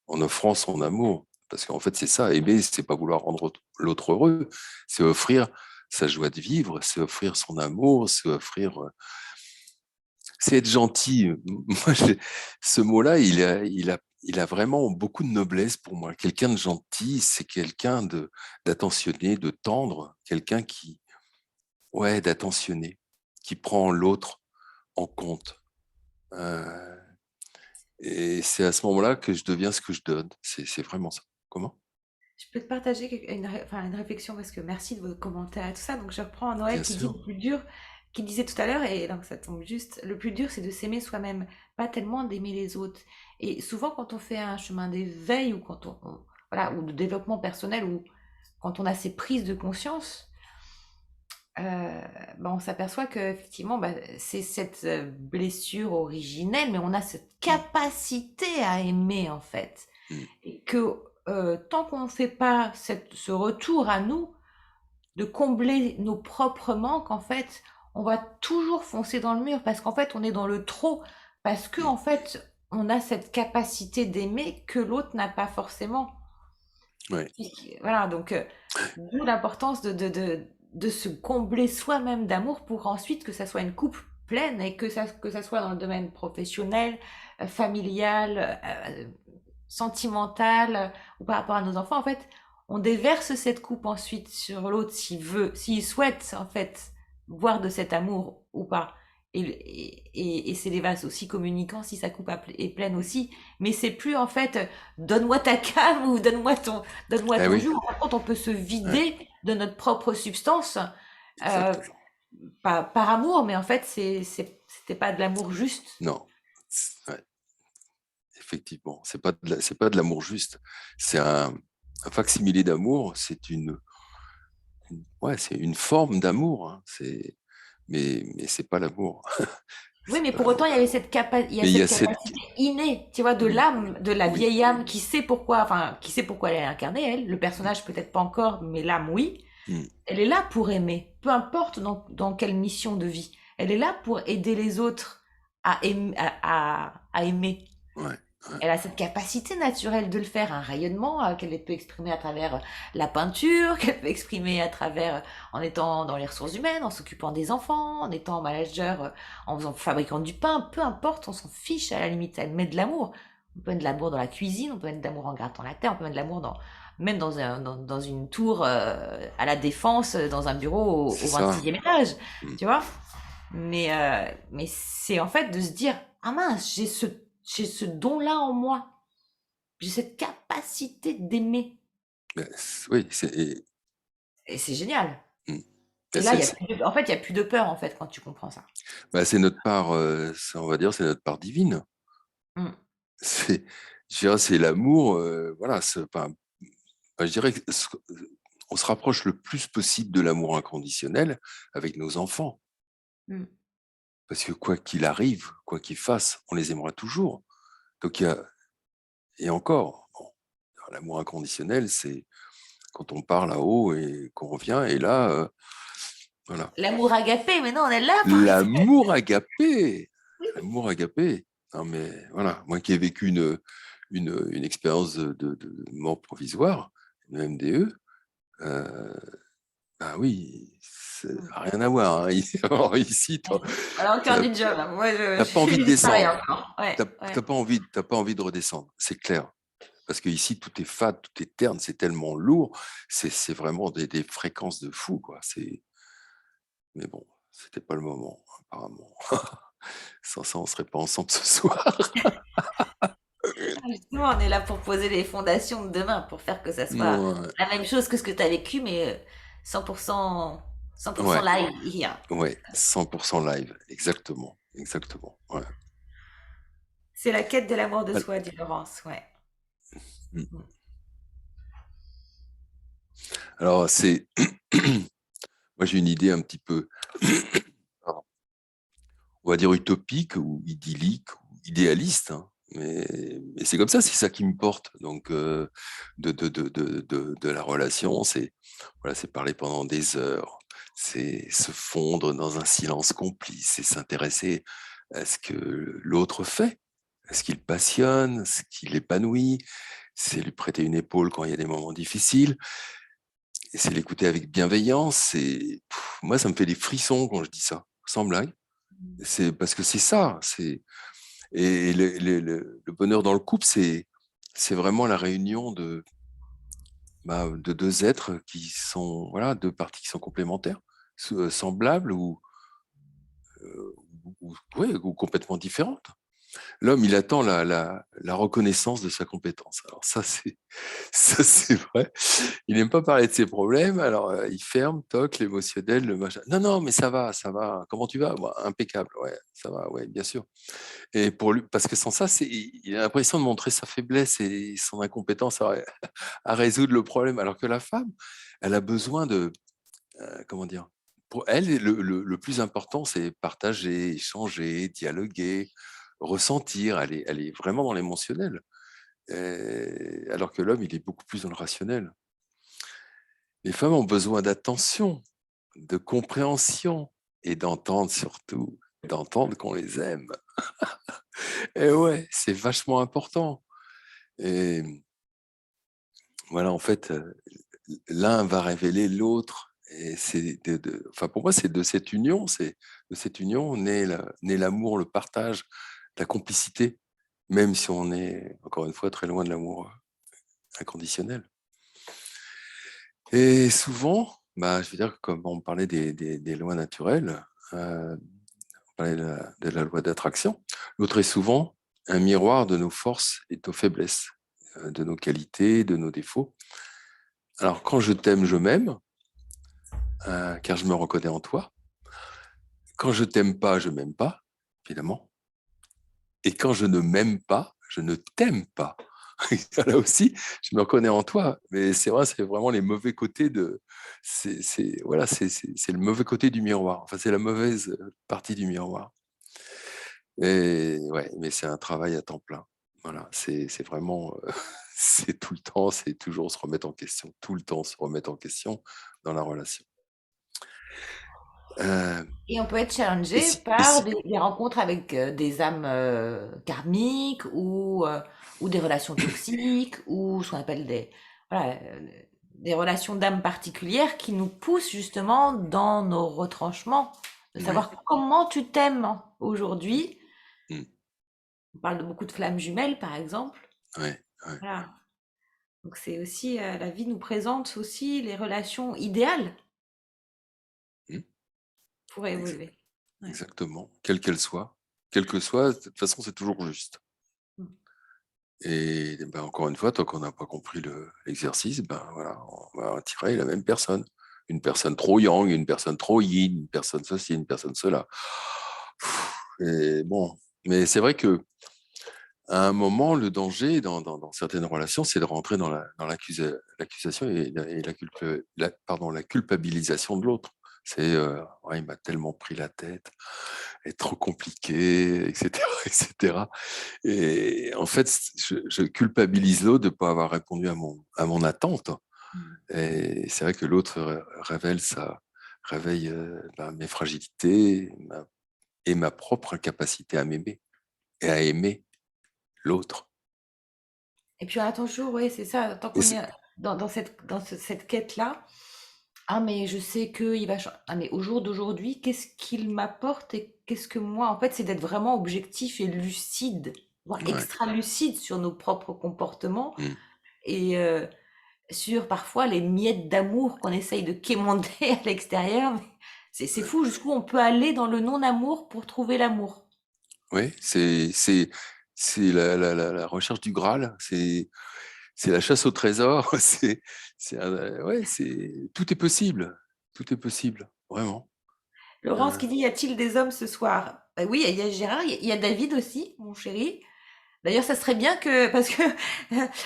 en offrant son amour. Parce qu'en fait, c'est ça, aimer, c'est pas vouloir rendre l'autre heureux, c'est offrir sa joie de vivre, c'est offrir son amour, c'est être gentil. Moi, ce mot-là, il a vraiment beaucoup de noblesse pour moi. Quelqu'un de gentil, c'est quelqu'un d'attentionné, de tendre, quelqu'un d'attentionné, qui prend l'autre en compte. Euh, Et c'est à ce moment-là que je deviens ce que je donne. C'est vraiment ça. Comment? Je peux te partager une réflexion parce que merci de vos commentaires et tout ça. Donc je reprends Noël Bien qui dit sûr. le plus dur, qui disait tout à l'heure, et donc ça tombe juste, le plus dur c'est de s'aimer soi-même, pas tellement d'aimer les autres. Et souvent quand on fait un chemin d'éveil ou quand voilà, ou de développement personnel ou quand on a ces prises de conscience, on s'aperçoit que effectivement c'est cette blessure originelle, mais on a cette Mm, capacité à aimer en fait. mm. Et que tant qu'on ne fait pas ce retour à nous, de combler nos propres manques, en fait, on va toujours foncer dans le mur parce qu'en fait, on est dans le trop, parce que en fait, on a cette capacité d'aimer que l'autre n'a pas forcément. Ouais. Voilà, donc d'où l'importance de se combler soi-même d'amour pour ensuite que ça soit une coupe pleine et que ça soit dans le domaine professionnel, familial, sentimentale ou par rapport à nos enfants, en fait, on déverse cette coupe ensuite sur l'autre s'il souhaite en fait voir de cet amour ou pas. Et c'est des vases aussi communicants si sa coupe est pleine aussi. Mais c'est plus en fait donne-moi ta cam ou donne-moi Ah ton oui. jour. Par contre, on peut se Ouais, vider de notre propre substance euh, exactement. par amour, mais en fait, c'était pas de l'amour juste. Non. Ouais, effectivement. C'est pas de l'amour juste. C'est un facsimilé d'amour. C'est une forme d'amour. Hein. Mais c'est pas l'amour. Oui, C'est mais pas pour autant, l'amour. il y a Mais il y a cette cette. capacité innée, tu vois, de Oui, l'âme, de la oui, vieille âme qui sait pourquoi, enfin, qui sait pourquoi elle est incarnée, elle. Le mm, personnage, peut-être pas encore, mais l'âme, oui. mm, Elle est là pour aimer, peu importe dans quelle mission de vie. Elle est là pour aider les autres à aimer. ouais, ouais, Elle a cette capacité naturelle de le faire, un rayonnement qu'elle peut exprimer à travers la peinture, qu'elle peut exprimer à travers en étant dans les ressources humaines, en s'occupant des enfants, en étant manager, fabriquant du pain, peu importe, on s'en fiche à la limite, elle met de l'amour. On peut mettre de l'amour dans la cuisine, on peut mettre de l'amour en grattant la terre, on peut mettre de l'amour même dans une tour à la Défense, dans un bureau C'est au ça. 26e étage, Mm. tu vois? Mais c'est en fait de se dire, ah mince, j'ai ce don-là en moi, j'ai cette capacité d'aimer. Oui, Et c'est génial. mm. Et là, en fait, il y a plus de peur en fait quand tu comprends ça. C'est notre part, on va dire, c'est notre part divine. Mm. C'est, je dirais, c'est l'amour, voilà. Je dirais on se rapproche le plus possible de l'amour inconditionnel avec nos enfants. Mm. Parce que quoi qu'il arrive, quoi qu'ils fassent, on les aimera toujours. Donc, et encore, bon, l'amour inconditionnel, c'est quand on part là-haut et qu'on revient, et là, voilà. L'amour agapé, mais non, on est là pour L'amour agapé, l'amour agapé. Non, mais voilà, moi qui ai vécu une expérience de mort provisoire, une MDE, ah oui, rien à voir, hein. Alors ici, on a encore t'as du job, hein. Moi, t'as pas envie de je travaille descendre. encore. Ouais, ouais. T'as pas envie de redescendre, c'est clair. Parce que ici, tout est fade, tout est terne, c'est tellement lourd, c'est vraiment des fréquences de fou, quoi. Mais bon, c'était pas le moment, apparemment. Sans ça, on serait pas ensemble ce soir. Justement, on est là pour poser les fondations de demain, pour faire que ça soit Ouais, la même chose que ce que tu as vécu, mais 100%, 100% ouais, live here. ouais, 100% live, exactement, exactement. Ouais. C'est la quête de l'amour de Al- soi, dit Laurence, ouais. mm. Mm. Alors, moi j'ai une idée un petit peu, on va dire utopique ou idyllique ou idéaliste, hein. Mais c'est comme ça, c'est ça qui me porte. Donc, de la relation, c'est parler pendant des heures, c'est se fondre dans un silence complice, c'est s'intéresser à ce que l'autre fait, à ce qu'il passionne, ce qu'il épanouit, c'est lui prêter une épaule quand il y a des moments difficiles, et c'est l'écouter avec bienveillance. Moi, ça me fait des frissons quand je dis ça, sans blague. C'est parce que c'est ça. Et le bonheur dans le couple, c'est vraiment la réunion de deux êtres qui sont, voilà, deux parties qui sont complémentaires, semblables ouais, ou complètement différentes. L'homme, il attend la reconnaissance de sa compétence. Alors ça, c'est vrai. Il n'aime pas parler de ses problèmes. Alors il ferme, toque, l'émotionnel, le machin. Non, non, mais ça va, ça va. Comment tu vas? Moi, impeccable. Ouais, ça va. Ouais, bien sûr. Et pour lui, parce que sans ça, il a l'impression de montrer sa faiblesse et son incompétence à résoudre le problème. Alors que la femme, elle a besoin comment dire? Pour elle, le plus important, c'est partager, échanger, dialoguer, ressentir. Elle est vraiment dans l'émotionnel. Alors que l'homme, il est beaucoup plus dans le rationnel. Les femmes ont besoin d'attention, de compréhension et d'entendre surtout, d'entendre qu'on les aime. Et ouais, c'est vachement important. Et voilà, en fait, l'un va révéler l'autre. Et enfin, pour moi, c'est de cette union, naît l'amour, le partage, la complicité, même si on est, encore une fois, très loin de l'amour inconditionnel. Et souvent, je veux dire, comme on parlait des lois naturelles, on parlait de la loi d'attraction, l'autre est souvent un miroir de nos forces et de nos faiblesses, de nos qualités, de nos défauts. Alors, quand je t'aime, je m'aime, car je me reconnais en toi. Quand je t'aime pas, je m'aime pas, évidemment. Et quand je ne m'aime pas, je ne t'aime pas. Là aussi, je me reconnais en toi. Mais c'est vrai, c'est vraiment les mauvais côtés voilà, c'est le mauvais côté du miroir. Enfin, c'est la mauvaise partie du miroir. Et ouais, mais c'est un travail à temps plein. Voilà, c'est vraiment, c'est tout le temps, c'est toujours se remettre en question, tout le temps se remettre en question dans la relation. Euh, Et on peut être et challengé si, et si, par des rencontres avec des âmes karmiques ou des relations toxiques ou ce qu'on appelle voilà, des relations d'âmes particulières qui nous poussent justement dans nos retranchements, de oui. savoir comment tu t'aimes aujourd'hui Mm. On parle de beaucoup de flammes jumelles, par exemple. Ouais, ouais. Voilà. Donc c'est aussi, la vie nous présente aussi les relations idéales Mmh. pour Exa évoluer. Ouais. exactement, quelle qu'elle soit. Quelle que soit, de toute façon, c'est toujours juste. Mmh. Et ben, encore une fois, tant qu'on n'a pas compris l'exercice, ben voilà, on va attirer la même personne. Une personne trop yang, une personne trop yin, une personne ceci, une personne cela. Et bon, mais c'est vrai que à un moment, le danger dans certaines relations, c'est de rentrer dans l'accusation et pardon, la culpabilisation de l'autre. C'est ouais, il m'a tellement pris la tête, est trop compliqué, etc., etc. Et en fait, je culpabilise l'autre de ne pas avoir répondu à mon attente. Mmh. Et c'est vrai que l'autre réveille mes fragilités et ma propre incapacité à m'aimer et à aimer l'autre. Et puis on attend toujours, ouais, c'est ça, tant Et qu'on est cette quête-là. Ah, mais je sais qu'il va changer. Ah, mais au jour d'aujourd'hui, qu'est-ce qu'il m'apporte et qu'est-ce que moi, en fait, c'est d'être vraiment objectif et lucide, voire ouais, extra lucide sur nos propres comportements mm, et sur parfois les miettes d'amour qu'on essaye de quémander à l'extérieur. Mais c'est ouais. fou jusqu'où on peut aller dans le non-amour pour trouver l'amour. Ouais, c'est la recherche du Graal, c'est la chasse au trésor, ouais, tout est possible, tout est possible, vraiment. Laurence Euh, qui dit, y a-t-il des hommes ce soir? Bah oui, il y a Gérard, il y a David aussi, mon chéri. D'ailleurs, ça serait bien que, parce que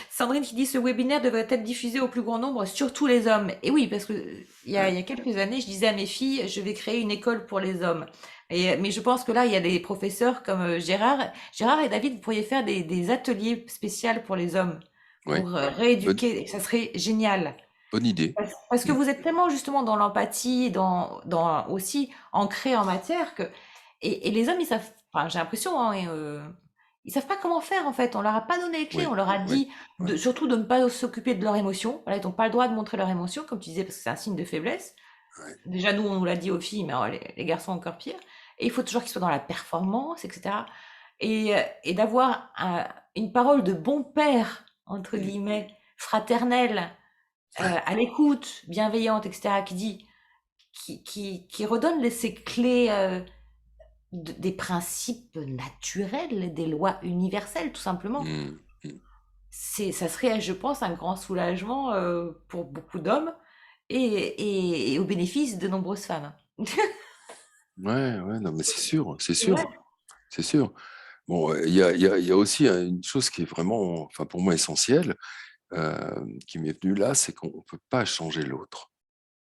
Sandrine qui dit ce webinaire devrait être diffusé au plus grand nombre, surtout les hommes. Et oui, parce que ouais, il y a quelques années, je disais à mes filles, je vais créer une école pour les hommes. Mais je pense que là, il y a des professeurs comme Gérard. Gérard et David, vous pourriez faire des ateliers spéciaux pour les hommes, ouais, pour bonne, rééduquer. Ça serait génial. bonne idée. Parce que Mm, vous êtes tellement justement dans l'empathie, dans aussi ancré en matière que et les hommes ils savent, enfin j'ai l'impression hein, ils savent pas comment faire en fait. On leur a pas donné les clés. On ouais, leur a ouais, dit ouais, surtout de ne pas s'occuper de leurs émotions. Voilà, ils n'ont pas le droit de montrer leurs émotions comme tu disais parce que c'est un signe de faiblesse. ouais, Déjà nous on nous l'a dit aux filles, mais alors, les garçons encore pire. Et il faut toujours qu'ils soient dans la performance, etc. Et d'avoir une parole de bon père entre mm, guillemets fraternelle ouais, à l'écoute, bienveillante, etc., qui redonne ces clés des principes naturels, des lois universelles, tout simplement. mm, mm. Ça serait, je pense, un grand soulagement pour beaucoup d'hommes et au bénéfice de nombreuses femmes. Ouais, ouais, non, mais c'est sûr, c'est C'est vrai. sûr, c'est sûr. Bon, il y a aussi une chose qui est vraiment, enfin pour moi essentielle, qui m'est venue là, c'est qu'on ne peut pas changer l'autre.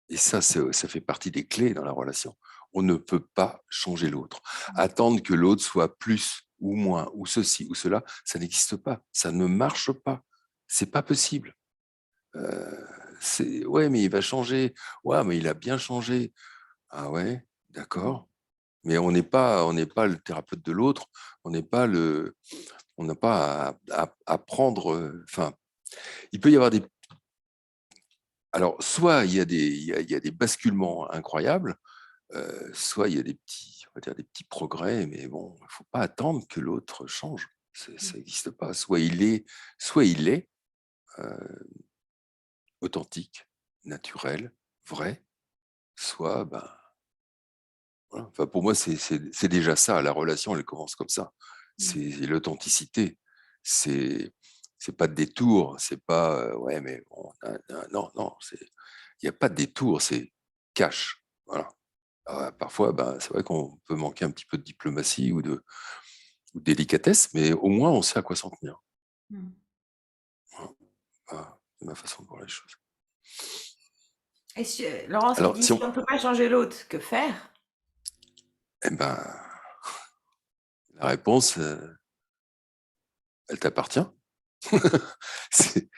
Et ça, ça fait partie des clés dans la relation. On ne peut pas changer l'autre. Attendre que l'autre soit plus ou moins, ou ceci ou cela, ça n'existe pas. Ça ne marche pas. C'est pas possible. Ouais, mais il va changer. Ouais, mais il a bien changé. Ah ouais, d'accord. Mais on n'est pas le thérapeute de l'autre. On n'est pas on n'a pas à prendre. Enfin, il peut y avoir des. Alors, soit il y a des basculements incroyables, soit il y a des petits, on va dire des petits progrès, mais bon, il ne faut pas attendre que l'autre change. Ça n'existe pas. Soit il est euh, authentique, naturel, vrai, soit, ben, voilà. Enfin, pour moi, c'est déjà ça. La relation, elle commence comme ça. C'est l'authenticité. C'est c'est pas de détour. C'est pas ouais, mais bon, non, non. Il n'y a pas de détour. C'est cash. Voilà. Alors, parfois, ben, c'est vrai qu'on peut manquer un petit peu de diplomatie ou de délicatesse, mais au moins on sait à quoi s'en tenir. Mm. Voilà. C'est ma façon de voir les choses. Et Laurence qui Alors, dit si si on, on ne peut pas changer l'autre, que faire? eh ben, la réponse, elle t'appartient. C'est,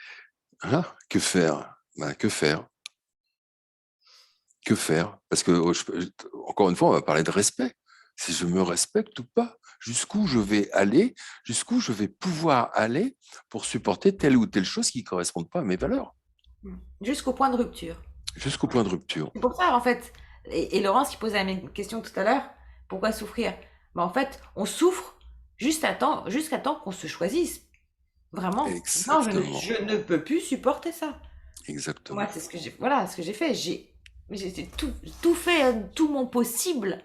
voilà. Que faire? Ben, que faire? Que faire? Parce que, encore une fois, on va parler de respect. Si je me respecte ou pas, jusqu'où je vais aller, jusqu'où je vais pouvoir aller pour supporter telle ou telle chose qui ne correspond pas à mes valeurs, Jusqu'au point de rupture. jusqu'au point de rupture. C'est pour ça, en fait, et Laurence qui posait la même question tout à l'heure, pourquoi souffrir? Ben, en fait, on souffre jusqu'à temps qu'on se choisisse. Vraiment. Non, Exactement, je ne peux plus supporter ça. Moi, exactement. c'est ce que j'ai, voilà, ce que j'ai fait. J'ai tout fait, tout mon possible.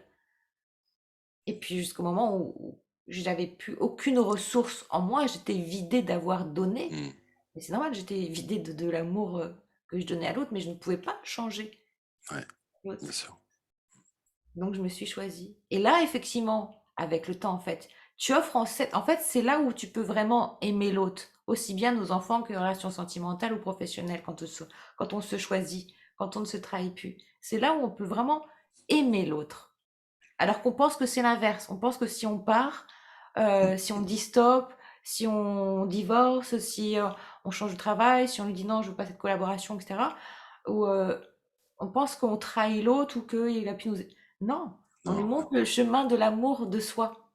Et puis jusqu'au moment où je n'avais plus aucune ressource en moi, j'étais vidée d'avoir donné. Hmm, Mais c'est normal, j'étais vidée de l'amour que je donnais à l'autre, mais je ne pouvais pas changer ouais, bien l'autre. sûr. Donc je me suis choisie. Et là, effectivement, avec le temps, en fait, tu offres en fait, c'est là où tu peux vraiment aimer l'autre, aussi bien nos enfants que les relations sentimentales ou professionnelles, quand on se choisit, quand on ne se trahit plus. C'est là où on peut vraiment aimer l'autre. Alors qu'on pense que c'est l'inverse. On pense que si on part, Hmm, si on dit stop, si on divorce, si on change de travail, si on lui dit non, je veux pas cette collaboration, etc. Ou on pense qu'on trahit l'autre ou qu'il a pu nous... Non, on lui non, montre le chemin de l'amour de soi.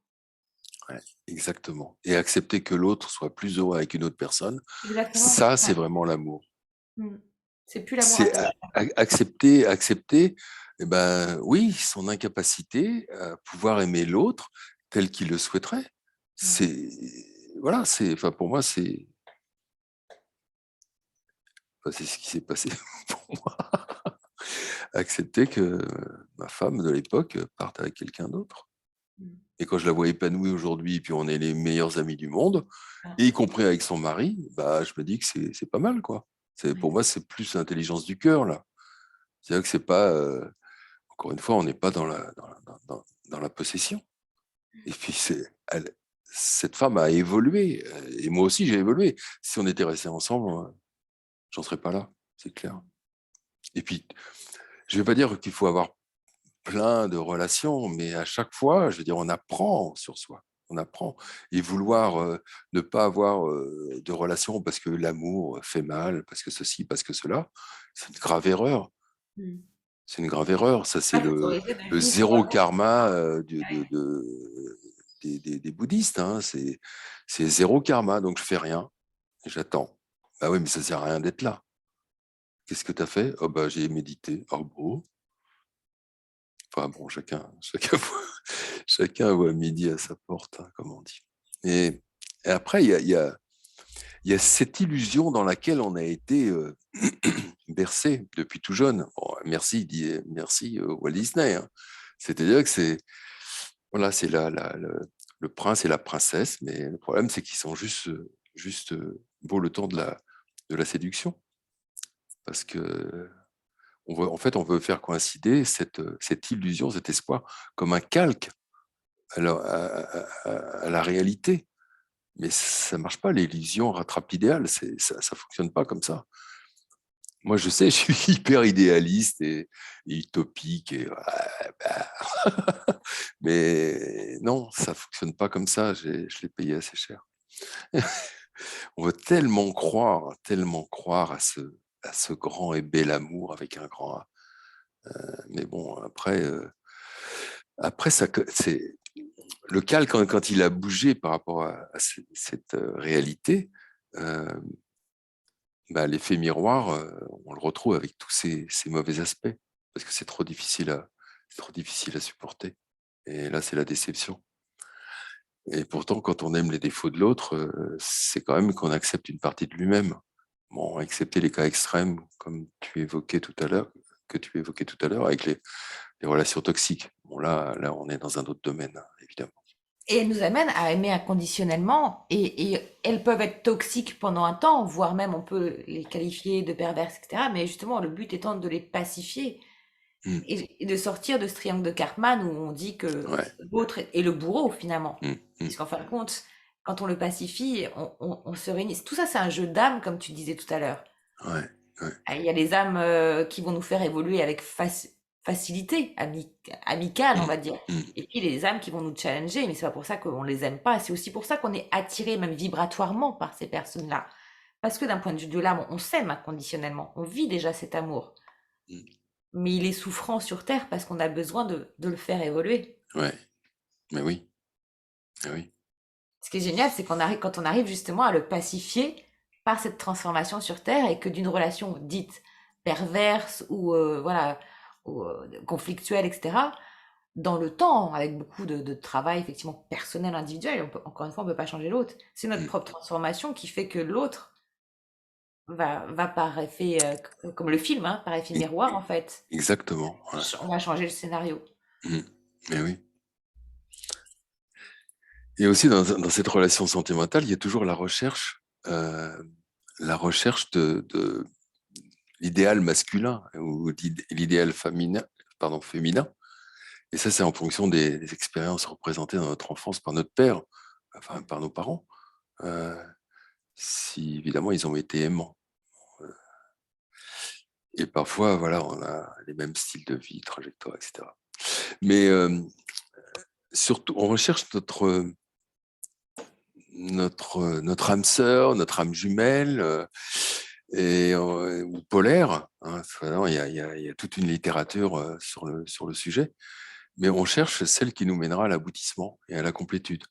ouais, exactement. Et accepter que l'autre soit plus heureux avec une autre personne, Exactement. ça, c'est Ouais. vraiment l'amour. Mm. C'est plus l'amour C'est aveugle. accepter, eh ben, oui, son incapacité à pouvoir aimer l'autre tel qu'il le souhaiterait. Mm. C'est, voilà, enfin, pour moi, c'est ce qui s'est passé pour moi. Accepter que ma femme de l'époque parte avec quelqu'un d'autre. Mm. Et quand je la vois épanouie aujourd'hui, puis on est les meilleurs amis du monde, Ah, et y compris avec son mari, bah, je me dis que c'est pas mal, quoi. ouais. Pour moi, c'est plus l'intelligence du cœur, là. C'est-à-dire que c'est pas, encore une fois, on n'est pas dans la possession. Et puis, cette femme a évolué, et moi aussi, j'ai évolué. Si on était restés ensemble, j'en serais pas là, c'est clair. Et puis, je vais pas dire qu'il faut avoir plein de relations, mais à chaque fois, je veux dire, on apprend sur soi. On apprend. Et vouloir ne pas avoir de relations parce que l'amour fait mal, parce que ceci, parce que cela, c'est une grave erreur. Mm. C'est une grave erreur. Ça, c'est Il faut s'autoriser de le vivre zéro l'amour. karma Ouais. des bouddhistes. Hein. C'est zéro karma. Donc, je fais rien. Et j'attends. Ah oui, mais ça sert à rien d'être là. Qu'est-ce que tu as fait? Oh, bah, j'ai médité. Oh, bon. Enfin, bon, chacun voit midi à sa porte, hein, comme on dit. Et après, il y a cette illusion dans laquelle on a été bercé depuis tout jeune. Bon, merci Walt Disney. Hein. C'est-à-dire que voilà, c'est le prince et la princesse, mais le problème, c'est qu'ils sont juste beau le temps de la séduction. Parce que en fait, on veut faire coïncider cette illusion, cet espoir, comme un calque à la réalité. Mais ça marche pas, l'illusion rattrape l'idéal, ça fonctionne pas comme ça. Moi, je sais, je suis hyper idéaliste et utopique, mais non, ça fonctionne pas comme ça, je l'ai payé assez cher. On veut tellement croire à ce grand et bel amour avec un grand A. Mais bon, après c'est le calque, quand il a bougé par rapport à cette réalité, euh, bah, l'effet miroir, on le retrouve avec tous ces mauvais aspects, parce que c'est trop difficile à supporter. Et là, c'est la déception. Et pourtant, quand on aime les défauts de l'autre, c'est quand même qu'on accepte une partie de lui-même. Bon, accepter les cas extrêmes, comme tu évoquais tout à l'heure, que tu évoquais tout à l'heure, avec les relations toxiques. Bon, là, on est dans un autre domaine, hein, évidemment. Et elles nous amènent à aimer inconditionnellement. Et elles peuvent être toxiques pendant un temps, voire même on peut les qualifier de perverses, etc. Mais justement, le but étant de les pacifier Mmh, et de sortir de ce triangle de Cartman où on dit que ouais, l'autre est le bourreau finalement. mmh, mmh, Puisqu'en fin de compte, quand on le pacifie, on se réunit. Tout ça, c'est un jeu d'âme, comme tu disais tout à l'heure. ouais, ouais, Ah, il y a les âmes qui vont nous faire évoluer avec facilité, amicale, on mmh, va dire. mmh, Et puis les âmes qui vont nous challenger, mais c'est pas pour ça qu'on les aime pas. C'est aussi pour ça qu'on est attiré, même vibratoirement, par ces personnes-là. Parce que d'un point de vue de l'âme, on s'aime inconditionnellement. On vit déjà cet amour. mmh, Mais il est souffrant sur Terre parce qu'on a besoin de le faire évoluer. ouais, mais oui, mais oui. Ce qui est génial, c'est quand on arrive justement à le pacifier par cette transformation sur Terre et que d'une relation dite perverse ou voilà ou, conflictuelle, etc. dans le temps, avec beaucoup de travail effectivement personnel, individuel. Encore une fois, on ne peut pas changer l'autre. C'est notre Mm. propre transformation qui fait que l'autre va par effet, comme le film, hein, par effet E- miroir, en fait. Exactement. Ouais. On va changer le scénario. Mm. Mais oui. Et aussi, dans cette relation sentimentale, il y a toujours la recherche de l'idéal masculin ou l'idéal féminin, pardon, féminin. Et ça, c'est en fonction des expériences représentées dans notre enfance par notre père, enfin par nos parents, euh, si évidemment ils ont été aimants. Et parfois, voilà, on a les mêmes styles de vie, trajectoires, etc. Mais surtout, on recherche notre âme sœur, notre âme jumelle, ou polaire. Hein. Il y a toute une littérature sur le sujet. Mais on cherche celle qui nous mènera à l'aboutissement et à la complétude.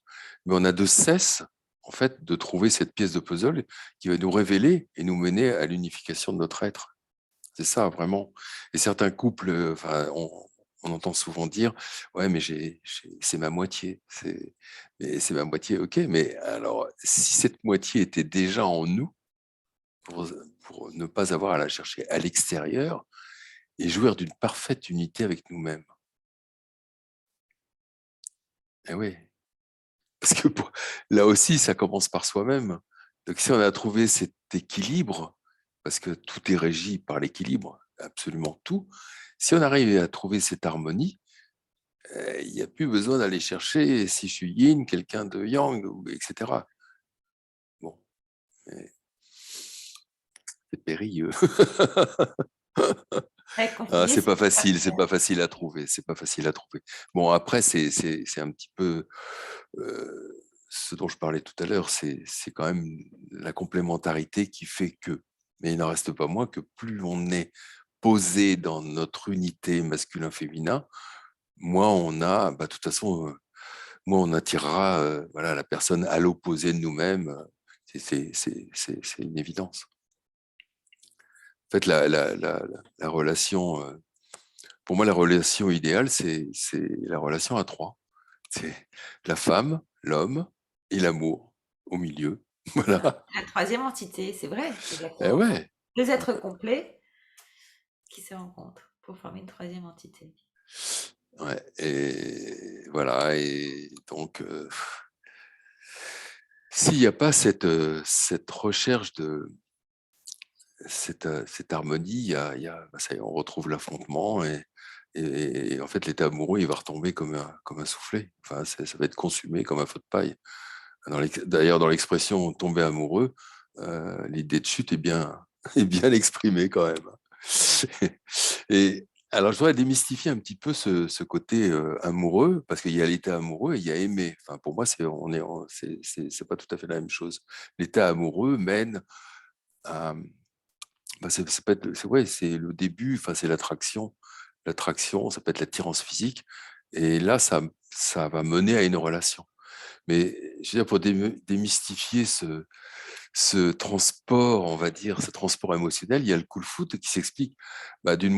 Mais on a de cesse, en fait, de trouver cette pièce de puzzle qui va nous révéler et nous mener à l'unification de notre être. C'est ça, vraiment. Et certains couples, enfin, on entend souvent dire, ouais, mais c'est ma moitié. Mais c'est ma moitié, ok. Mais alors, si cette moitié était déjà en nous, pour, pour ne pas avoir à la chercher à l'extérieur et jouir d'une parfaite unité avec nous-mêmes. Eh oui. Parce que là aussi, ça commence par soi-même. Donc, si on a trouvé cet équilibre, parce que tout est régi par l'équilibre, absolument tout, si on arrive à trouver cette harmonie, il n'y a plus besoin d'aller chercher si je suis yin, quelqu'un de yang, etc. Bon, c'est périlleux. Réconcilier, c'est C'est pas facile à trouver, c'est pas facile à trouver. Bon, après, c'est un petit peu ce dont je parlais tout à l'heure, c'est quand même la complémentarité qui fait que. Mais il n'en reste pas moins que plus on est posé dans notre unité masculin-féminin, moins on a, bah, de toute façon, moins on attirera voilà, la personne à l'opposé de nous-mêmes. C'est une évidence. En fait, la relation, pour moi, la relation idéale, c'est la relation à trois. C'est la femme, l'homme et l'amour au milieu. Voilà. la troisième entité, c'est vrai, c'est Eh exactement ça. ouais. Deux êtres complets qui se rencontrent pour former une troisième entité. Ouais. Et voilà. Et donc, s'il n'y a pas cette recherche de cette harmonie, bah, ça y est, on retrouve l'affrontement et en fait, l'état amoureux, il va retomber comme un soufflet. Enfin, ça va être consumé comme un feu de paille. D'ailleurs, dans l'expression tomber amoureux, l'idée de chute est bien, est bien exprimée quand même. Et alors, je voudrais démystifier un petit peu ce côté amoureux, parce qu'il y a l'état amoureux et il y a aimer. Enfin, pour moi, c'est pas tout à fait la même chose. L'état amoureux mène à, bah, c'est pas ouais, c'est le début, enfin, c'est l'attraction, ça peut être l'attirance physique, et là, ça va mener à une relation. Mais je veux dire, pour démystifier ce transport, on va dire, ce transport émotionnel, il y a le cool foot qui s'explique bah, d'une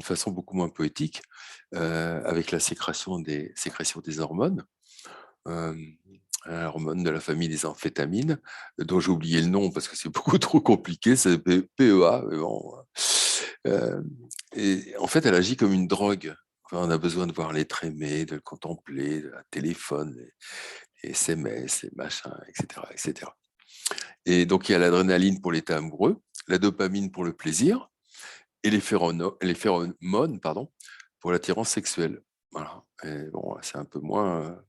façon beaucoup moins poétique, avec la sécrétion des hormones, euh, hormones de la famille des amphétamines, dont j'ai oublié le nom parce que c'est beaucoup trop compliqué, c'est PEA. Mais bon. Euh, et en fait, elle agit comme une drogue. Enfin, on a besoin de voir l'être aimé, de le contempler, de la téléphone, les SMS, les machins, etc., etc. Et donc, il y a l'adrénaline pour l'état amoureux, la dopamine pour le plaisir et les phéromones pardon, pour l'attirance sexuelle. Voilà. Et bon, c'est un peu moins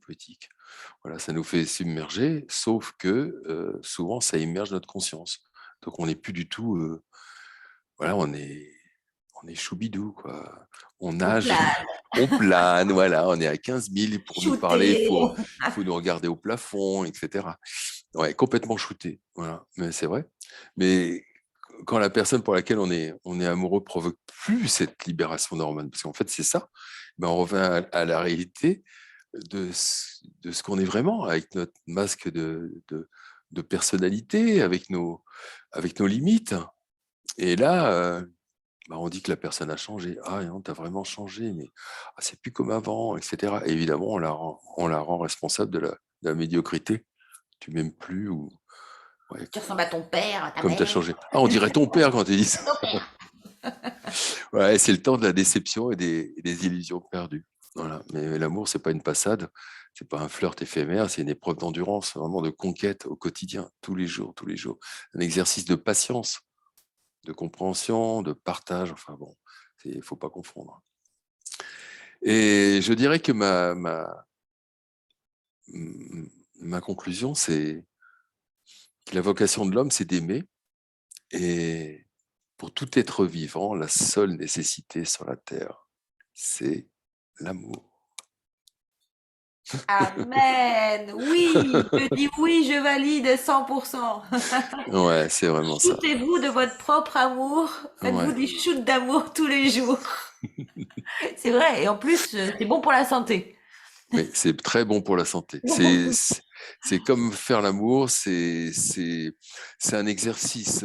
poétique. Voilà, ça nous fait submerger, sauf que souvent, ça immerge notre conscience. Donc, on n'est plus du tout, voilà, on est choubidou, quoi. On On nage, plane, on plane, voilà, on est à 15 000. Pour nous parler, shooter. il faut nous regarder au plafond, etc. Ouais, complètement shooté, voilà, mais c'est vrai. Mais quand la personne pour laquelle on est amoureux provoque plus cette libération d'hormones, parce qu'en fait, c'est ça, ben on revient à la réalité de ce qu'on est vraiment, avec notre masque de personnalité, avec nos limites. Et là, bah, on dit que la personne a changé. Ah non, tu as vraiment changé, mais c'est plus comme avant, etc. Et évidemment, on la rend responsable de la médiocrité. Tu m'aimes plus ou ouais, Tu ressembles à ton père, à ta comme tu as mère, changé. Ah, on dirait ton père quand tu dis ça. à ton père. Ouais, c'est le temps de la déception et des illusions perdues. Voilà. Mais l'amour, c'est pas une passade, c'est pas un flirt éphémère, c'est une épreuve d'endurance, vraiment de conquête au quotidien, tous les jours, tous les jours. Un exercice de patience, de compréhension, de partage. Enfin bon, il faut pas confondre. Et je dirais que ma conclusion, c'est que la vocation de l'homme, c'est d'aimer. Et pour tout être vivant, la seule nécessité sur la terre, c'est l'amour. Amen. Oui, je dis oui, je valide 100%. Ouais, c'est vraiment ça. Shootez-vous de votre propre amour. Faites-vous Ouais. des shoots d'amour tous les jours. C'est vrai. Et en plus, c'est bon pour la santé. Oui, c'est très bon pour la santé. C'est comme faire l'amour, c'est un exercice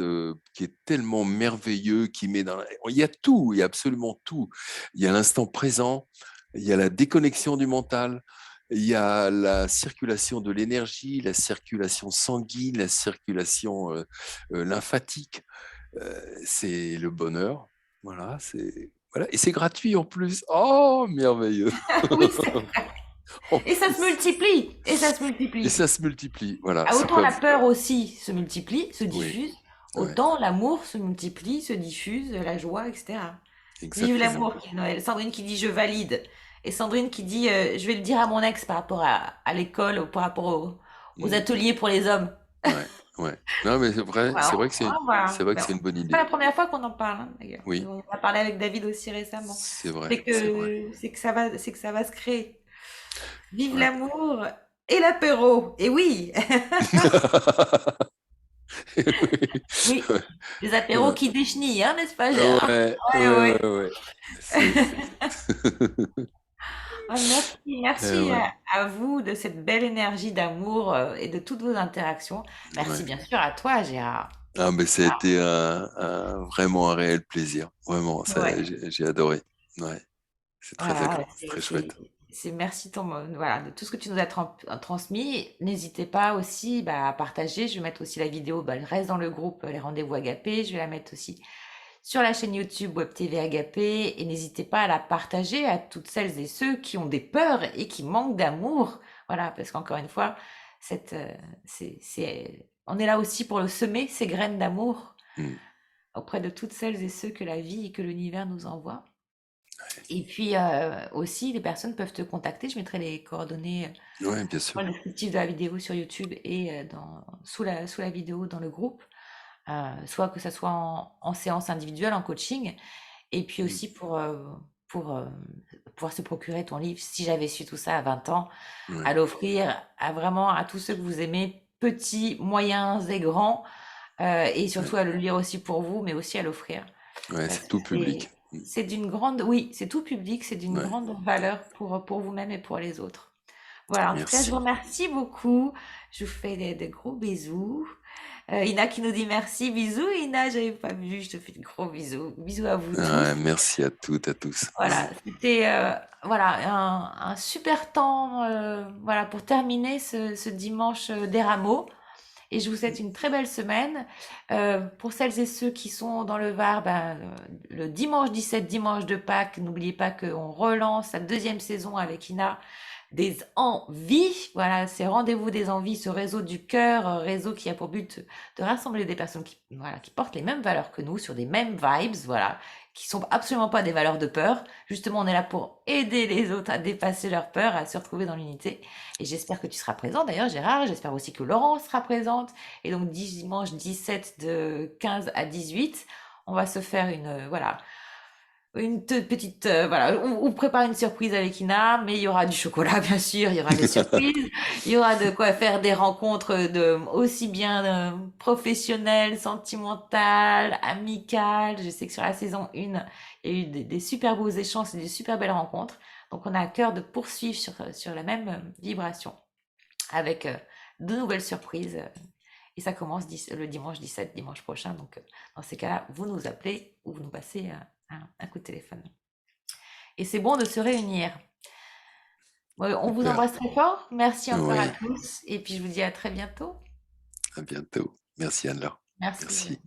qui est tellement merveilleux, qui met dans. Il y a tout, il y a absolument tout. Il y a l'instant présent, il y a la déconnexion du mental, il y a la circulation de l'énergie, la circulation sanguine, la circulation lymphatique. C'est le bonheur. Voilà, voilà. Et c'est gratuit en plus. Oh, merveilleux. Oui, c'est vrai. En Et ça se plus. multiplie. Et ça se Et multiplie. ça se multiplie, voilà. Ah, Ça autant peut. la peur aussi se multiplie, se Oui, diffuse, ouais, autant l'amour se multiplie, se diffuse, la joie, etc. Vive exactement. l'amour, Noël. Sandrine qui dit je valide. Et Sandrine qui dit je vais le dire à mon ex par rapport à l'école, ou par rapport aux Mm, ateliers pour les hommes. ouais, ouais. Non, mais c'est vrai, Voilà, c'est vrai que c'est, voilà. c'est vrai que Ben, c'est une bonne c'est pas idée. la première fois qu'on en parle, hein, d'ailleurs. Oui, On en a parlé avec David aussi récemment. c'est vrai, C'est c'est vrai. que c'est que ça va se créer. Vive Ouais. l'amour et l'apéro. Et oui, oui, les apéros Ouais, qui déchenillent, hein, n'est-ce pas, Gérard? ouais, Ouais, ouais, ouais. ouais, ouais. C'est. Ah, merci, merci Ouais, à vous de cette belle énergie d'amour et de toutes vos interactions. Merci ouais. bien sûr à toi, Gérard. Ah, mais ça a Ah, été vraiment un réel plaisir. Vraiment, ouais, j'ai adoré. Ouais, c'est très voilà, agréable, c'est très chouette. merci voilà, de tout ce que tu nous as transmis. N'hésitez pas aussi bah, à partager. Je vais mettre aussi la vidéo, bah, elle reste dans le groupe Les Rendez-vous Agapé. Je vais la mettre aussi sur la chaîne YouTube Web TV Agapé. Et n'hésitez pas à la partager à toutes celles et ceux qui ont des peurs et qui manquent d'amour. Voilà, parce qu'encore une fois, on est là aussi pour le semer, ces graines d'amour, Mm. auprès de toutes celles et ceux que la vie et que l'univers nous envoient. Et puis aussi, les personnes peuvent te contacter. Je mettrai les coordonnées Ouais, bien dans sûr. le descriptif de la vidéo sur YouTube et sous la vidéo dans le groupe. Soit que ça soit en séance individuelle, en coaching, et puis Mm. aussi pour pouvoir se procurer ton livre, si j'avais su tout ça à 20 ans, à Ouais, l'offrir à vraiment à tous ceux que vous aimez, petits, moyens et grands, et ouais, surtout à le lire aussi pour vous, mais aussi à l'offrir. ouais, Parce c'est que tout public. c'est d'une grande, oui, c'est tout public, c'est d'une Ouais, grande valeur pour vous-même et pour les autres. Voilà, en tout cas, je vous merci. remercie beaucoup. Je vous fais des gros bisous. Ina qui nous dit merci, bisous. Ina, j'avais pas vu, je te fais de gros bisous. Bisous à vous tous. Ouais, merci à toutes, à tous. Voilà, Ouais, c'était voilà, un super temps voilà, pour terminer ce dimanche des rameaux. Et je vous souhaite une très belle semaine. Pour celles et ceux qui sont dans le Var, ben, le dimanche 17, dimanche de Pâques, n'oubliez pas qu'on relance la deuxième saison avec Ina des envies. Voilà, c'est Rendez-vous des envies, ce réseau du cœur, réseau qui a pour but de rassembler des personnes qui, voilà, qui portent les mêmes valeurs que nous, sur des mêmes vibes, voilà, qui sont absolument pas des valeurs de peur. Justement, on est là pour aider les autres à dépasser leur peur, à se retrouver dans l'unité. Et j'espère que tu seras présent d'ailleurs, Gérard. J'espère aussi que Laurence sera présente. Et donc, dimanche 17 de 15 à 18, on va se faire voilà, une petite, voilà, on prépare une surprise avec Ina, mais il y aura du chocolat, bien sûr, il y aura des surprises, il y aura de quoi faire des rencontres aussi bien professionnelles, sentimentales, amicales. Je sais que sur la saison 1, il y a eu des super beaux échanges et des super belles rencontres. Donc, on a à cœur de poursuivre sur la même vibration avec de nouvelles surprises. Et ça commence le dimanche 17, dimanche prochain. Donc, dans ces cas-là, vous nous appelez ou vous nous passez un coup de téléphone. Et c'est bon de se réunir. Ouais, on vous Super. embrasse très fort. Merci encore à Oui, tous. Et puis je vous dis à très bientôt. à bientôt. Merci Anne-Laure. Merci. Merci.